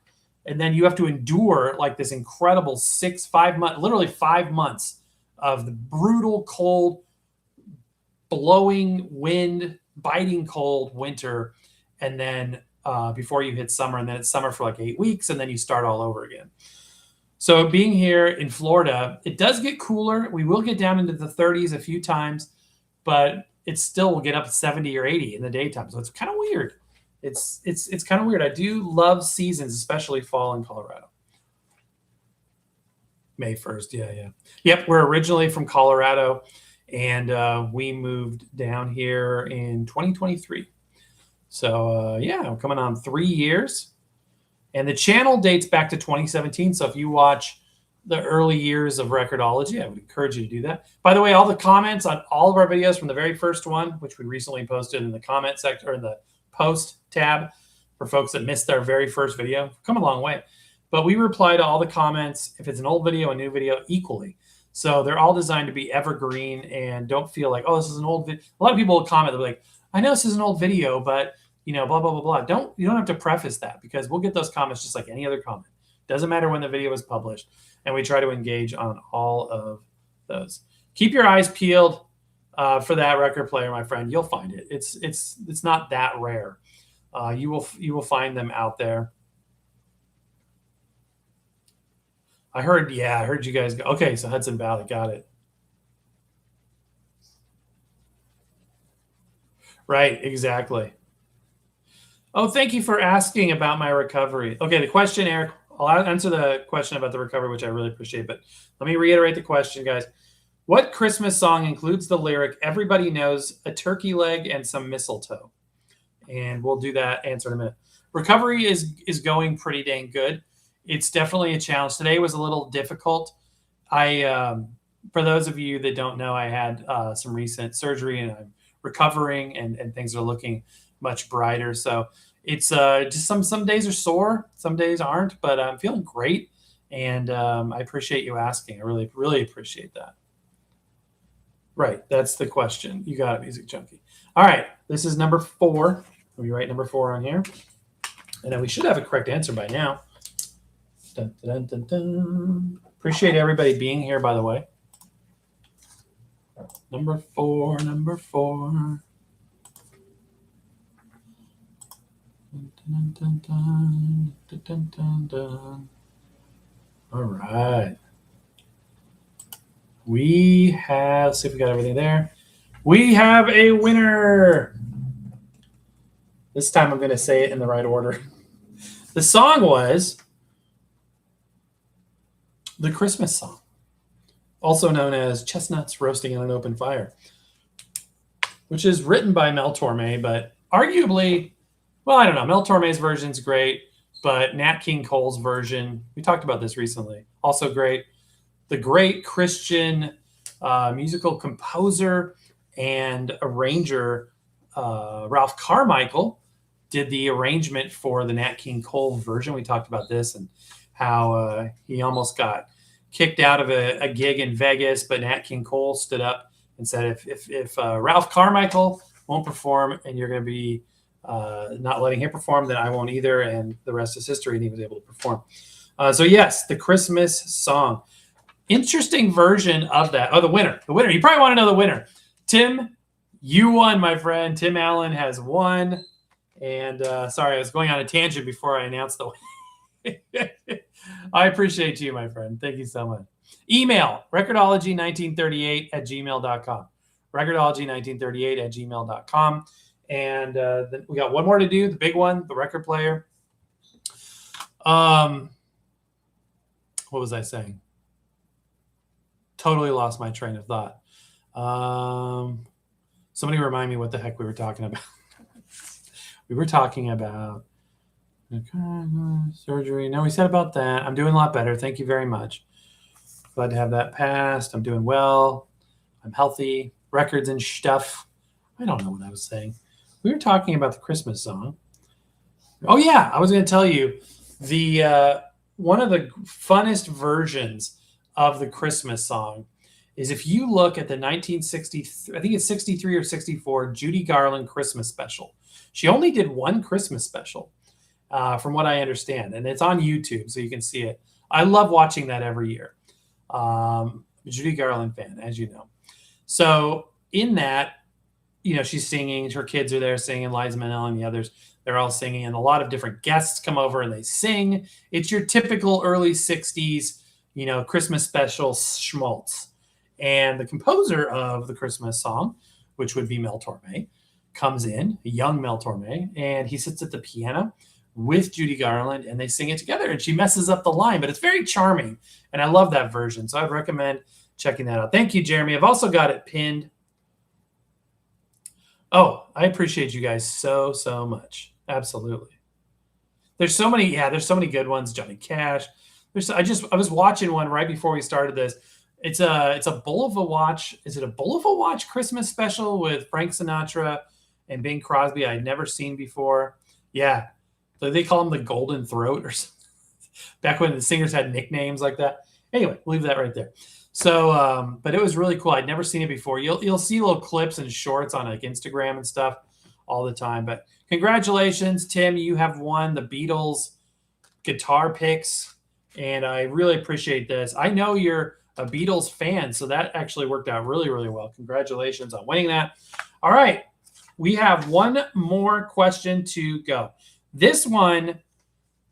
Speaker 1: And then you have to endure like this incredible 5 months, literally 5 months of the brutal cold, blowing wind, biting cold winter. And then before you hit summer, and then it's summer for like 8 weeks, and then you start all over again. So being here in Florida, it does get cooler. We will get down into the 30s a few times, but it still will get up to 70 or 80 in the daytime. So it's kind of weird. It's kind of weird. I do love seasons, especially fall in Colorado. May 1st, yeah. Yep, we're originally from Colorado, and we moved down here in 2023. So yeah, coming on 3 years. And the channel dates back to 2017. So if you watch the early years of Record-ology, I would encourage you to do that. By the way, all the comments on all of our videos from the very first one, which we recently posted in the comment section or in the post tab for folks that missed our very first video, come a long way. But we reply to all the comments, if it's an old video, a new video, equally. So they're all designed to be evergreen, and don't feel like, oh, this is an old video. A lot of people will comment, they'll be like, I know this is an old video, but you know, blah, blah, blah, blah. You don't have to preface that, because we'll get those comments just like any other comment. Doesn't matter when the video was published. And we try to engage on all of those. Keep your eyes peeled for that record player, my friend. You'll find it. It's not that rare. You will find them out there. I heard you guys go. Okay, so Hudson Valley, got it. Right, exactly. Oh, thank you for asking about my recovery. Okay, the question, Eric, I'll answer the question about the recovery, which I really appreciate, but let me reiterate the question, guys. What Christmas song includes the lyric, everybody knows a turkey leg and some mistletoe? And we'll do that answer in a minute. Recovery is going pretty dang good. It's definitely a challenge. Today was a little difficult. For those of you that don't know, I had some recent surgery, and I'm recovering, and things are looking much brighter. So it's just some days are sore, some days aren't, but I'm feeling great. And I appreciate you asking. I really, really appreciate that. Right, that's the question. You got it, Music Junkie. All right, this is number 4. Let me write number 4 on here. And then we should have a correct answer by now. Dun, dun, dun, dun. Appreciate everybody being here, by the way. Number 4. Dun, dun, dun, dun, dun, dun, dun. All right. Let's see if we got everything there. We have a winner. This time I'm going to say it in the right order. The song was the Christmas song, also known as Chestnuts Roasting on an Open Fire, which is written by Mel Torme, but arguably, well, I don't know. Mel Torme's version's great, but Nat King Cole's version, we talked about this recently, also great. The great Christian musical composer and arranger Ralph Carmichael did the arrangement for the Nat King Cole version. We talked about this and how he almost got kicked out of a gig in Vegas, but Nat King Cole stood up and said, if Ralph Carmichael won't perform and you're going to be not letting him perform, then I won't either. And the rest is history, and he was able to perform. So yes, the Christmas song. Interesting version of that. Oh, the winner. You probably want to know the winner. Tim, you won, my friend. Tim Allen has won. And sorry, I was going on a tangent before I announced the I appreciate you, my friend. Thank you so much. Email recordology1938@gmail.com. Recordology1938@gmail.com. And then we got one more to do, the big one, the record player. What was I saying? Totally lost my train of thought. Somebody remind me what the heck we were talking about. We were talking about surgery. No, we said about that. I'm doing a lot better. Thank you very much. Glad to have that passed. I'm doing well. I'm healthy. Records and stuff. I don't know what I was saying. We were talking about the Christmas song. Oh yeah, I was going to tell you the one of the funnest versions of the Christmas song is if you look at the 1960, I think it's 63 or 64 Judy Garland Christmas special. She only did one Christmas special, from what I understand, and it's on YouTube, so you can see it. I love watching that every year. Judy Garland fan, as you know. So in that, she's singing. Her kids are there singing. Liza Minnelli and the others, they're all singing, and a lot of different guests come over and they sing. It's your typical early 60s, Christmas special schmaltz. And the composer of the Christmas song, which would be Mel Torme, comes in, a young Mel Torme, and he sits at the piano with Judy Garland, and they sing it together, and she messes up the line, but it's very charming, and I love that version, so I'd recommend checking that out. Thank you, Jeremy. I've also got it pinned. Oh, I appreciate you guys so much. Absolutely. There's so many good ones. Johnny Cash. I was watching one right before we started this. It's a Bulova Watch. Is it a Bulova Watch Christmas special with Frank Sinatra and Bing Crosby? I'd never seen before. Yeah. So they call him the Golden Throat or something. Back when the singers had nicknames like that. Anyway, leave that right there. So, but it was really cool. I'd never seen it before. You'll see little clips and shorts on like Instagram and stuff all the time. But congratulations, Tim. You have won the Beatles guitar picks, and I really appreciate this. I know you're a Beatles fan, so that actually worked out really, really well. Congratulations on winning that. All right, we have one more question to go. This one,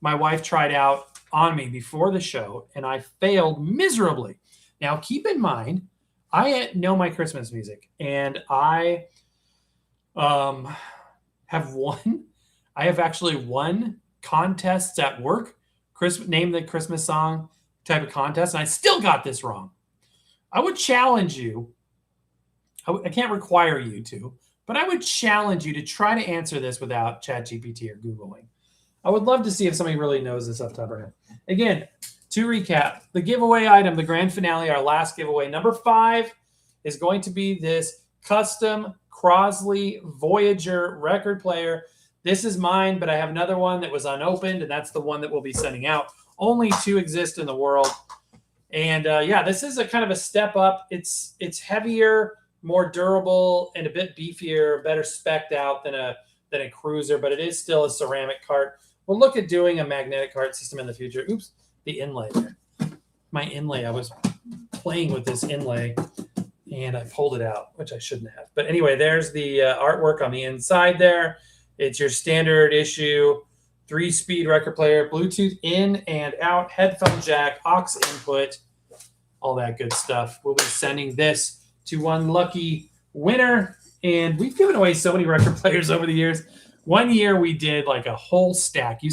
Speaker 1: my wife tried out on me before the show, and I failed miserably. Now, keep in mind, I know my Christmas music, and I have actually won contests at work, name the Christmas song type of contest, and I still got this wrong. I would challenge you. I can't require you to, but I would challenge you to try to answer this without ChatGPT or Googling. I would love to see if somebody really knows this off the top of their head. Again, to recap, the giveaway item, the grand finale, our last giveaway, number 5 is going to be this custom Crosley Voyager record player. This is mine, but I have another one that was unopened, and that's the one that we'll be sending out. Only 2 exist in the world. And yeah, this is a kind of a step up. It's heavier, more durable, and a bit beefier, better spec'd out than a cruiser, but it is still a ceramic cart. We'll look at doing a magnetic cart system in the future. Oops, the inlay there. My inlay, I was playing with this inlay, and I pulled it out, which I shouldn't have. But anyway, there's the artwork on the inside there. It's your standard issue 3-speed record player, Bluetooth in and out, headphone jack, aux input, all that good stuff. We'll be sending this to one lucky winner. And we've given away so many record players over the years. One year we did like a whole stack. I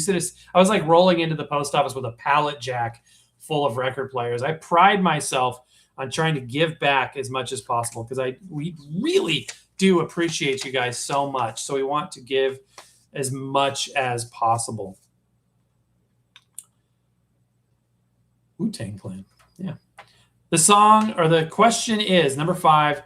Speaker 1: was like rolling into the post office with a pallet jack full of record players. I pride myself on trying to give back as much as possible because we really do appreciate you guys so much. So we want to give as much as possible. Wu-Tang Clan. Yeah. The song or the question is number 5.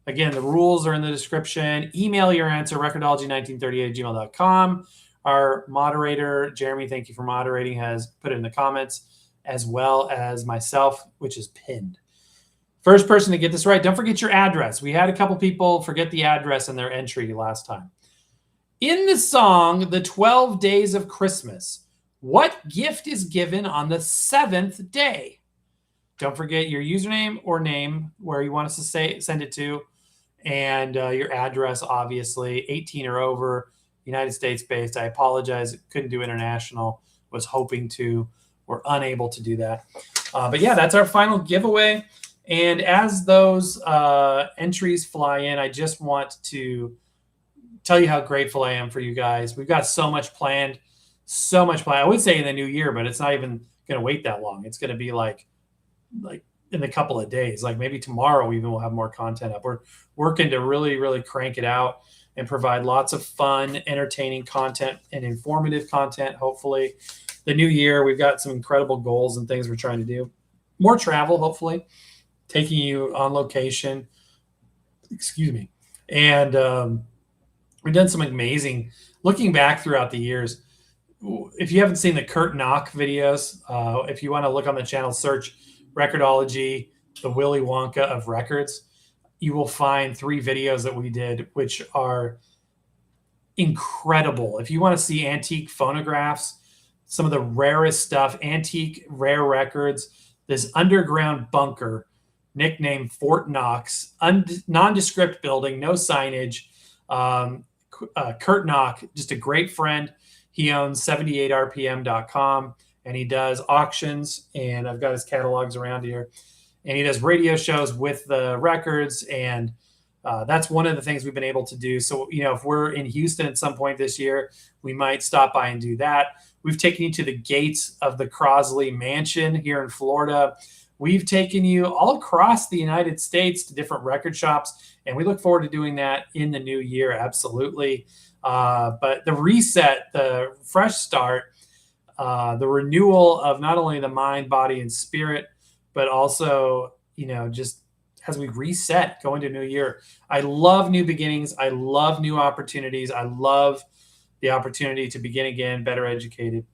Speaker 1: Again, the rules are in the description. Email your answer, recordology1938@gmail.com. Our moderator, Jeremy, thank you for moderating, has put it in the comments, as well as myself, which is pinned. First person to get this right, don't forget your address. We had a couple people forget the address in their entry last time. In the song, The 12 Days of Christmas, what gift is given on the 7th day? Don't forget your username or name, where you want us to send it to, and your address, obviously, 18 or over, United States based. I apologize, couldn't do international. was hoping to. We're unable to do that. But yeah, that's our final giveaway. And as those entries fly in, I just want to tell you how grateful I am for you guys. We've got so much planned, so much planned. I would say in the new year, but it's not even going to wait that long. It's going to be like in a couple of days, like maybe tomorrow even we'll have more content up. We're working to really, really crank it out and provide lots of fun, entertaining content and informative content. Hopefully the new year, we've got some incredible goals and things we're trying to do. More travel, hopefully, taking you on location. Excuse me. And we've done some amazing, looking back throughout the years. If you haven't seen the Kurt Knock videos, if you want to look on the channel, search Record-ology, the Willy Wonka of records, you will find 3 videos that we did, which are incredible. If you want to see antique phonographs, some of the rarest stuff, antique rare records, this underground bunker nicknamed Fort Knox, nondescript building, no signage. Kurt Knock, just a great friend. He owns 78rpm.com and he does auctions, and I've got his catalogs around here, and he does radio shows with the records, and that's one of the things we've been able to do. So, if we're in Houston at some point this year, we might stop by and do that. We've taken you to the gates of the Crosley Mansion here in Florida. We've taken you all across the United States to different record shops, and we look forward to doing that in the new year, absolutely. But the reset, the fresh start, the renewal of not only the mind, body, and spirit, but also, just as we reset going to a new year. I love new beginnings. I love new opportunities. I love the opportunity to begin again, better educated.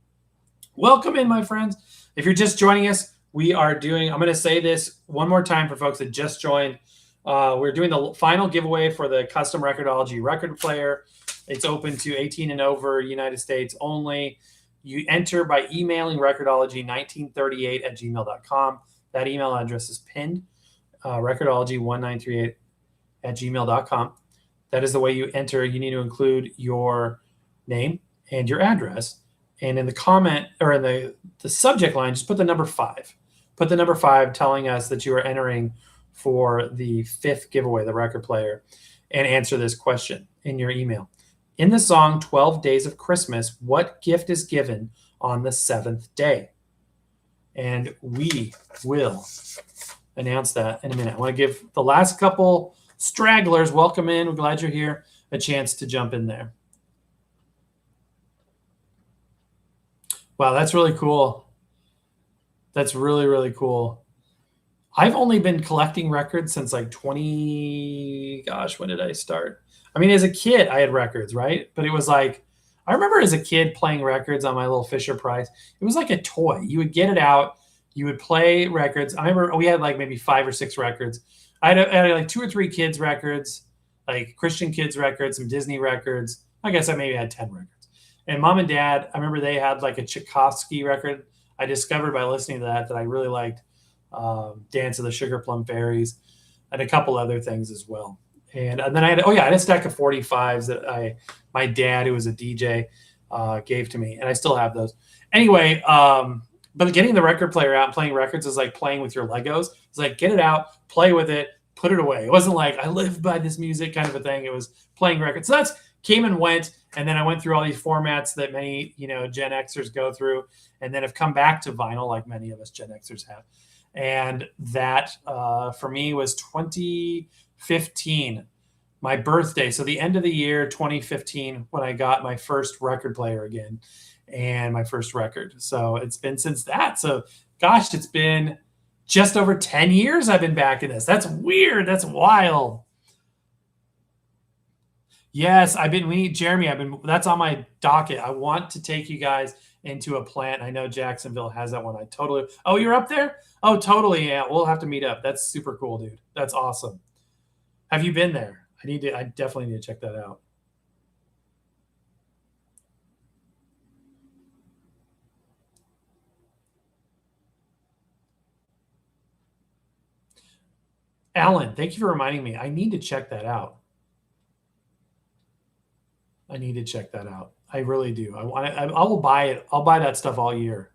Speaker 1: Welcome in, my friends. If you're just joining us, I'm going to say this one more time for folks that just joined. We're doing the final giveaway for the custom Record-ology record player. It's open to 18 and over, United States only. You enter by emailing recordology1938@gmail.com. That email address is pinned, recordology1938@gmail.com. That is the way you enter. You need to include your name and your address. And in the comment or in the subject line, just put the number 5. Put the number 5 telling us that you are entering for the 5th giveaway, the record player, and answer this question in your email. In the song 12 Days of Christmas, what gift is given on the 7th day? And we will announce that in a minute. I want to give the last couple stragglers, welcome in, we're glad you're here, a chance to jump in there. Wow, that's really cool. That's really, really cool. I've only been collecting records since like when did I start? I mean, as a kid, I had records, right? But it was like, I remember as a kid playing records on my little Fisher Price. It was like a toy. You would get it out. You would play records. I remember we had like maybe 5 or 6 records. I had like 2 or 3 kids records, like Christian kids records, some Disney records. I guess I maybe had 10 records. And mom and dad, I remember they had like a Tchaikovsky record. I discovered by listening to that I really liked Dance of the Sugar Plum Fairies and a couple other things as well. And then I had a stack of 45s that my dad, who was a DJ, gave to me, and I still have those. Anyway, but getting the record player out and playing records is like playing with your Legos. It's like, get it out, play with it, put it away. It wasn't like I live by this music kind of a thing. It was playing records. So that's came and went. And then I went through all these formats that many, Gen Xers go through, and then have come back to vinyl like many of us Gen Xers have. And that for me was 2015, my birthday. So the end of the year, 2015, when I got my first record player again and my first record. So it's been since that. So gosh, it's been just over 10 years I've been back in this. That's weird. That's wild. Yes, Jeremy, that's on my docket. I want to take you guys into a plant. I know Jacksonville has that one. Oh, you're up there? Oh, totally. Yeah, we'll have to meet up. That's super cool, dude. That's awesome. Have you been there? I definitely need to check that out. Alan, thank you for reminding me. I need to check that out. I need to check that out. I really do. I will buy it. I'll buy that stuff all year.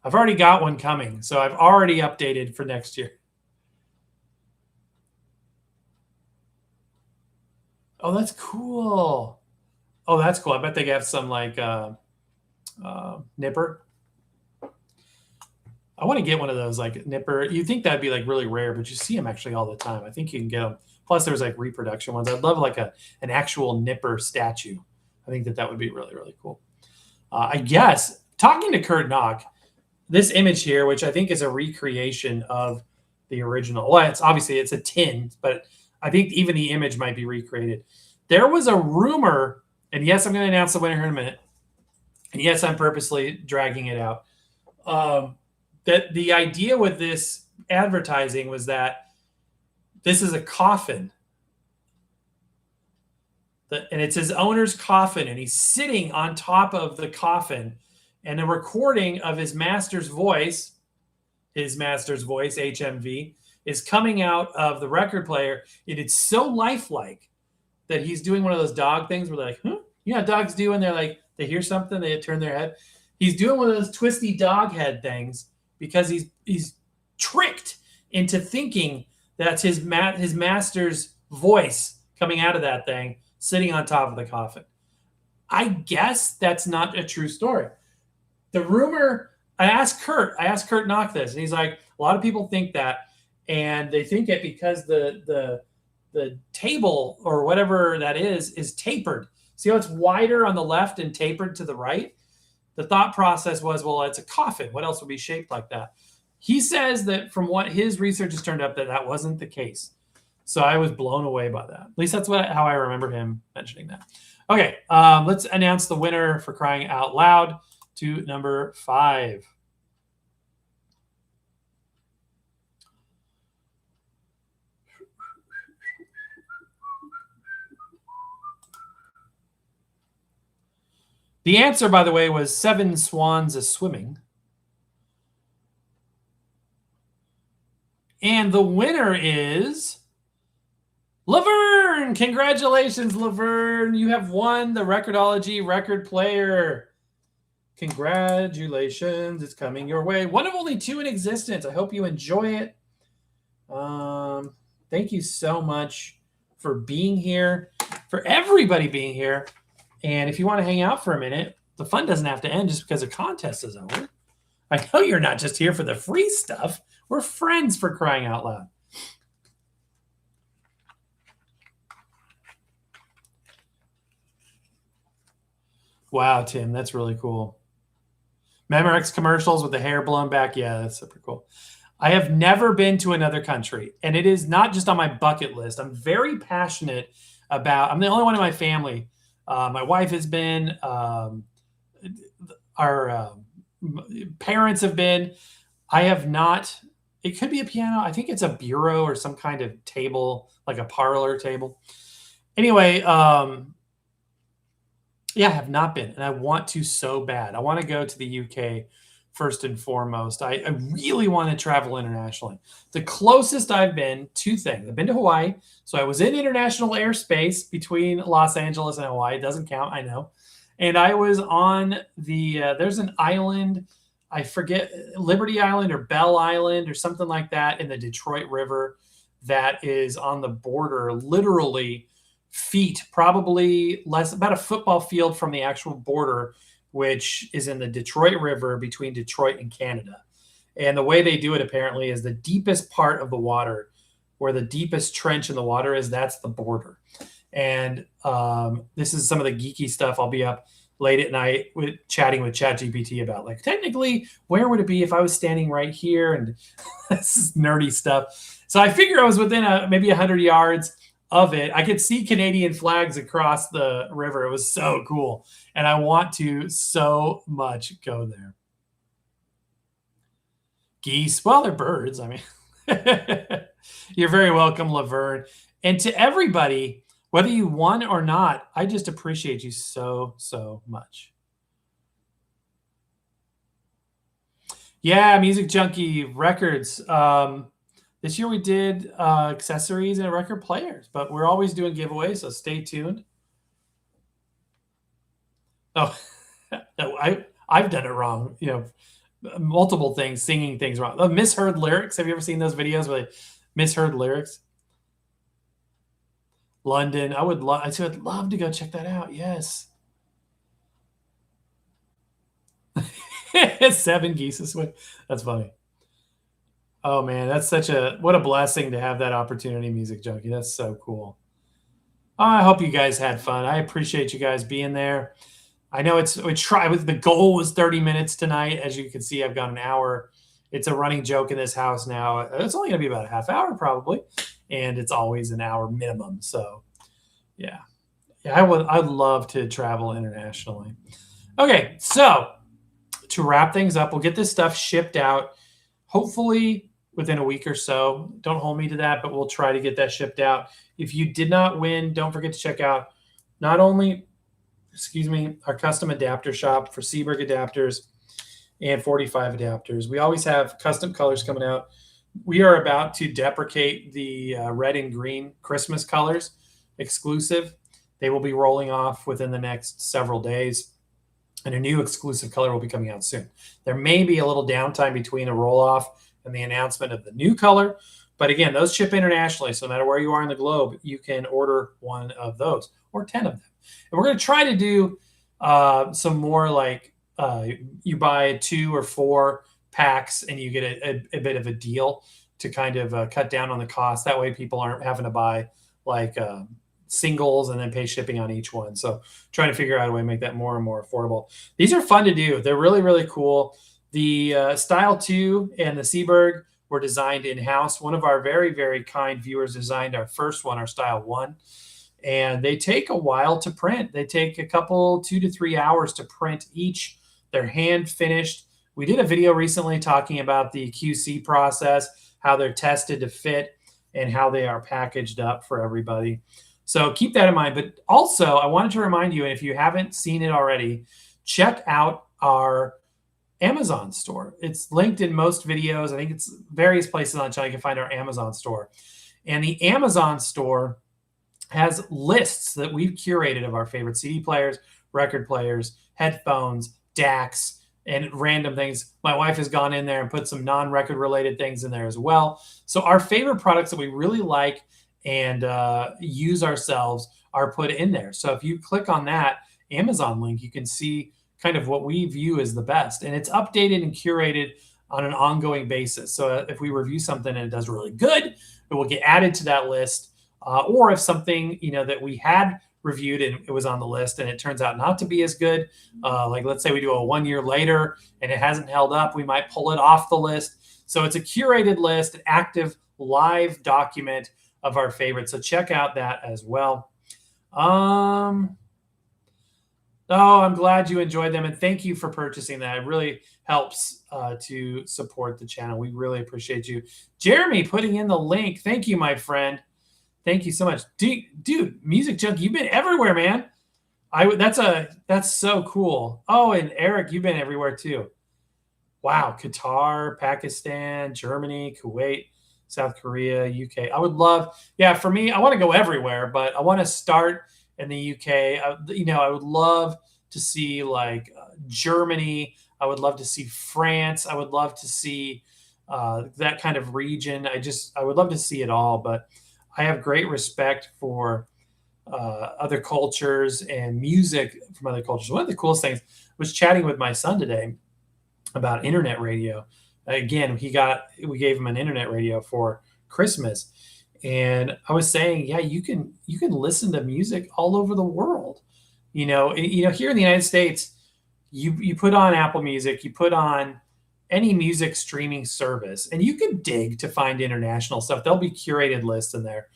Speaker 1: I've already got one coming, so I've already updated for next year. Oh, that's cool. Oh, that's cool. I bet they have some like nipper. I want to get one of those like nipper. You think that'd be like really rare, but you see them actually all the time. I think you can get them. Plus, there's like reproduction ones. I'd love like an actual nipper statue. I think that would be really, really cool. I guess talking to Kurt Knock, this image here, which I think is a recreation of the original. Well, it's obviously it's a tin, but I think even the image might be recreated. There was a rumor, and yes, I'm going to announce the winner here in a minute. And yes, I'm purposely dragging it out. That the idea with this advertising was that this is a coffin. And it's his owner's coffin, and he's sitting on top of the coffin, and a recording of his master's voice, HMV, is coming out of the record player. And it's so lifelike that he's doing one of those dog things where they're like, huh? You know how dogs do when they're like, they hear something, they turn their head. He's doing one of those twisty dog head things because he's tricked into thinking that's his master's voice coming out of that thing, sitting on top of the coffin. I guess that's not a true story. The rumor, I asked Kurt Knock this, and he's like, a lot of people think that, and they think it because the table or whatever that is tapered. See how it's wider on the left and tapered to the right? The thought process was, well, it's a coffin. What else would be shaped like that? He says that from what his research has turned up, that wasn't the case. So I was blown away by that. At least that's how I remember him mentioning that. Okay, let's announce the winner for crying out loud to number 5. The answer, by the way, was 7 swans a swimming. And the winner is Laverne. Congratulations, Laverne. You have won the Record-ology record player. Congratulations. It's coming your way. One of only 2 in existence. I hope you enjoy it. Thank you so much for being here, for everybody being here. And if you want to hang out for a minute, the fun doesn't have to end just because the contest is over. I know you're not just here for the free stuff. We're friends, for crying out loud. Wow, Tim, that's really cool. Memorex commercials with the hair blown back. Yeah, that's super cool. I have never been to another country, and it is not just on my bucket list. I'm very passionate about, I'm the only one in my family. My wife has been, our parents have been. I have not. It could be a piano. I think it's a bureau or some kind of table, like a parlor table. Anyway, yeah, I have not been, and I want to so bad. I want to go to the UK first and foremost. I really want to travel internationally. The closest I've been, 2 things. I've been to Hawaii. So I was in international airspace between Los Angeles and Hawaii. It doesn't count, I know. And I was on the, there's an island, I forget, Liberty Island or Bell Island or something like that in the Detroit River that is on the border, literally feet, probably less, about a football field from the actual border, which is in the Detroit River between Detroit and Canada. And the way they do it apparently is the deepest part of the water, where the deepest trench in the water is, that's the border. And this is some of the geeky stuff. I'll be up late at night chatting with ChatGPT about, like, technically, where would it be if I was standing right here? And this is nerdy stuff. So I figure I was within maybe 100 yards of it. I could see Canadian flags across the river. It was so cool. And I want to so much go there. Geese, well, they're birds. I mean, you're very welcome, Laverne. And to everybody, whether you won or not, I just appreciate you so, so much. Yeah, Music Junkie Records. This year we did accessories and record players, but we're always doing giveaways, so stay tuned. Oh, no, I've done it wrong. Multiple things, singing things wrong. Misheard lyrics. Have you ever seen those videos where they misheard lyrics? London. I'd love to go check that out. Yes. Seven geese this way. That's funny. Oh man, that's what a blessing to have that opportunity, Music Junkie. That's so cool. I hope you guys had fun. I appreciate you guys being there. I know the goal was 30 minutes tonight. As you can see, I've got an hour. It's a running joke in this house now. It's only going to be about a half hour probably, and it's always an hour minimum. So, yeah. Yeah, I'd love to travel internationally. Okay, so to wrap things up, we'll get this stuff shipped out hopefully within a week or so. Don't hold me to that, but we'll try to get that shipped out. If you did not win, don't forget to check out not only our custom adapter shop for Seberg adapters and 45 adapters. We always have custom colors coming out. We are about to deprecate the red and green Christmas colors exclusive. They will be rolling off within the next several days, and a new exclusive color will be coming out soon. There may be a little downtime between a roll off and the announcement of the new color, but again, those ship internationally. So no matter where you are in the globe, you can order one of those or 10 of them. And we're going to try to do some more like you buy 2 or 4 packs and you get a bit of a deal to kind of cut down on the cost. That way people aren't having to buy like singles and then pay shipping on each one. So trying to figure out a way to make that more and more affordable. These are fun to do. They're really, really cool. The Style 2 and the Seberg were designed in-house. One of our very, very kind viewers designed our first one, our Style 1. And they take a while to print. They take a couple, 2 to 3 hours to print each. They're hand finished. We did a video recently talking about the QC process, how they're tested to fit, and how they are packaged up for everybody. So keep that in mind. But also, I wanted to remind you, and if you haven't seen it already, check out our Amazon store. It's linked in most videos. I think it's various places on the channel you can find our Amazon store. And the Amazon store has lists that we've curated of our favorite CD players, record players, headphones, DACs, and random things. My wife has gone in there and put some non-record related things in there as well. So our favorite products that we really like and use ourselves are put in there. So if you click on that Amazon link, you can see kind of what we view as the best. And it's updated and curated on an ongoing basis. So if we review something and it does really good, it will get added to that list. Or if something, that we had reviewed and it was on the list and it turns out not to be as good, like let's say we do a 1 year later and it hasn't held up, we might pull it off the list. So it's a curated list, an active live document of our favorites. So check out that as well. I'm glad you enjoyed them, and thank you for purchasing that. It really helps to support the channel. We really appreciate you. Jeremy putting in the link. Thank you, my friend. Thank you so much. Dude, Music Junkie, you've been everywhere, man. That's so cool. Oh, and Eric, you've been everywhere too. Wow, Qatar, Pakistan, Germany, Kuwait, South Korea, UK. I would love, for me, I want to go everywhere, but I want to start in the UK. I would love to see like Germany. I would love to see France. I would love to see that kind of region. I would love to see it all, but I have great respect for other cultures and music from other cultures. One of the coolest things was chatting with my son today about internet radio. Again, we gave him an internet radio for Christmas, and I was saying, you can listen to music all over the world. Here in the United States, you put on Apple Music, you put on any music streaming service, and you can dig to find international stuff. There'll be curated lists in there,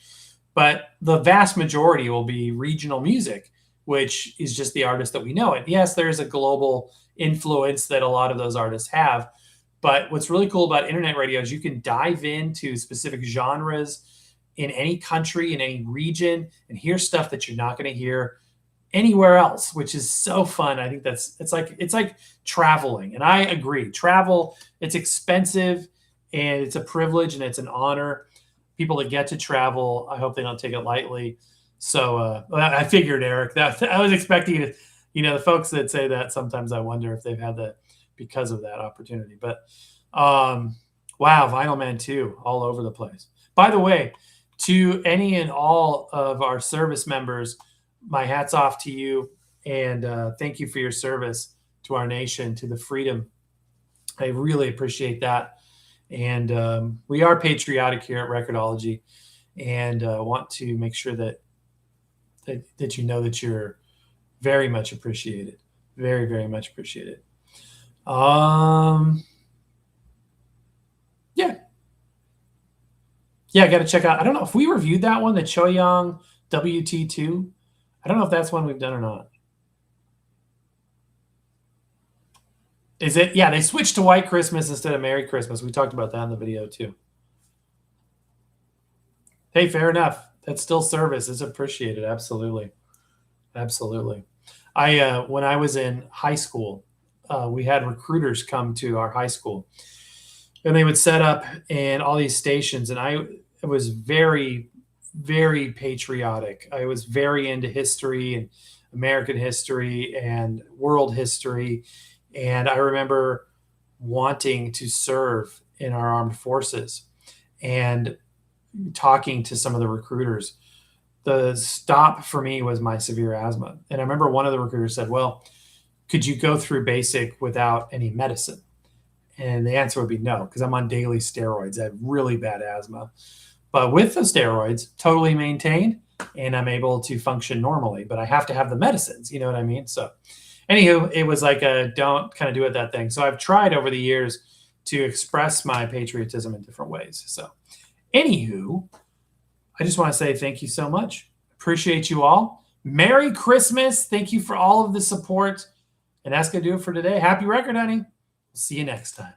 Speaker 1: but the vast majority will be regional music, which is just the artist that we know. And yes, there's a global influence that a lot of those artists have. But what's really cool about internet radio is you can dive into specific genres in any country, in any region, and hear stuff that you're not going to hear anywhere else, which is so fun. I think it's like traveling. And I agree. Travel, it's expensive and it's a privilege and it's an honor. People that get to travel, I hope they don't take it lightly. So I figured, Eric, that I was expecting you the folks that say that, sometimes I wonder if they've had that because of that opportunity. But wow, Vinyl Man 2, all over the place. By the way, to any and all of our service members, my hat's off to you, and thank you for your service to our nation, to the freedom. I really appreciate that. And we are patriotic here at Record-ology, and want to make sure that you know that you're very much appreciated. Very, very much appreciated. Yeah. Yeah, I got to check out. I don't know if we reviewed that one, the Choyang WT2. I don't know if that's one we've done or not. Is it? Yeah, they switched to White Christmas instead of Merry Christmas. We talked about that in the video too. Hey, fair enough. That's still service. It's appreciated. Absolutely. Absolutely. When I was in high school, we had recruiters come to our high school, and they would set up in all these stations. And I was very, very patriotic. I was very into history and American history and world history. And I remember wanting to serve in our armed forces and talking to some of the recruiters. The stop for me was my severe asthma. And I remember one of the recruiters said, well, could you go through basic without any medicine? And the answer would be no, because I'm on daily steroids. I have really bad asthma. But with the steroids, totally maintained, and I'm able to function normally. But I have to have the medicines, you know what I mean? So anywho, it was like a don't kind of do it that thing. So I've tried over the years to express my patriotism in different ways. So anywho, I just want to say thank you so much. Appreciate you all. Merry Christmas. Thank you for all of the support. And that's going to do it for today. Happy record hunting. See you next time.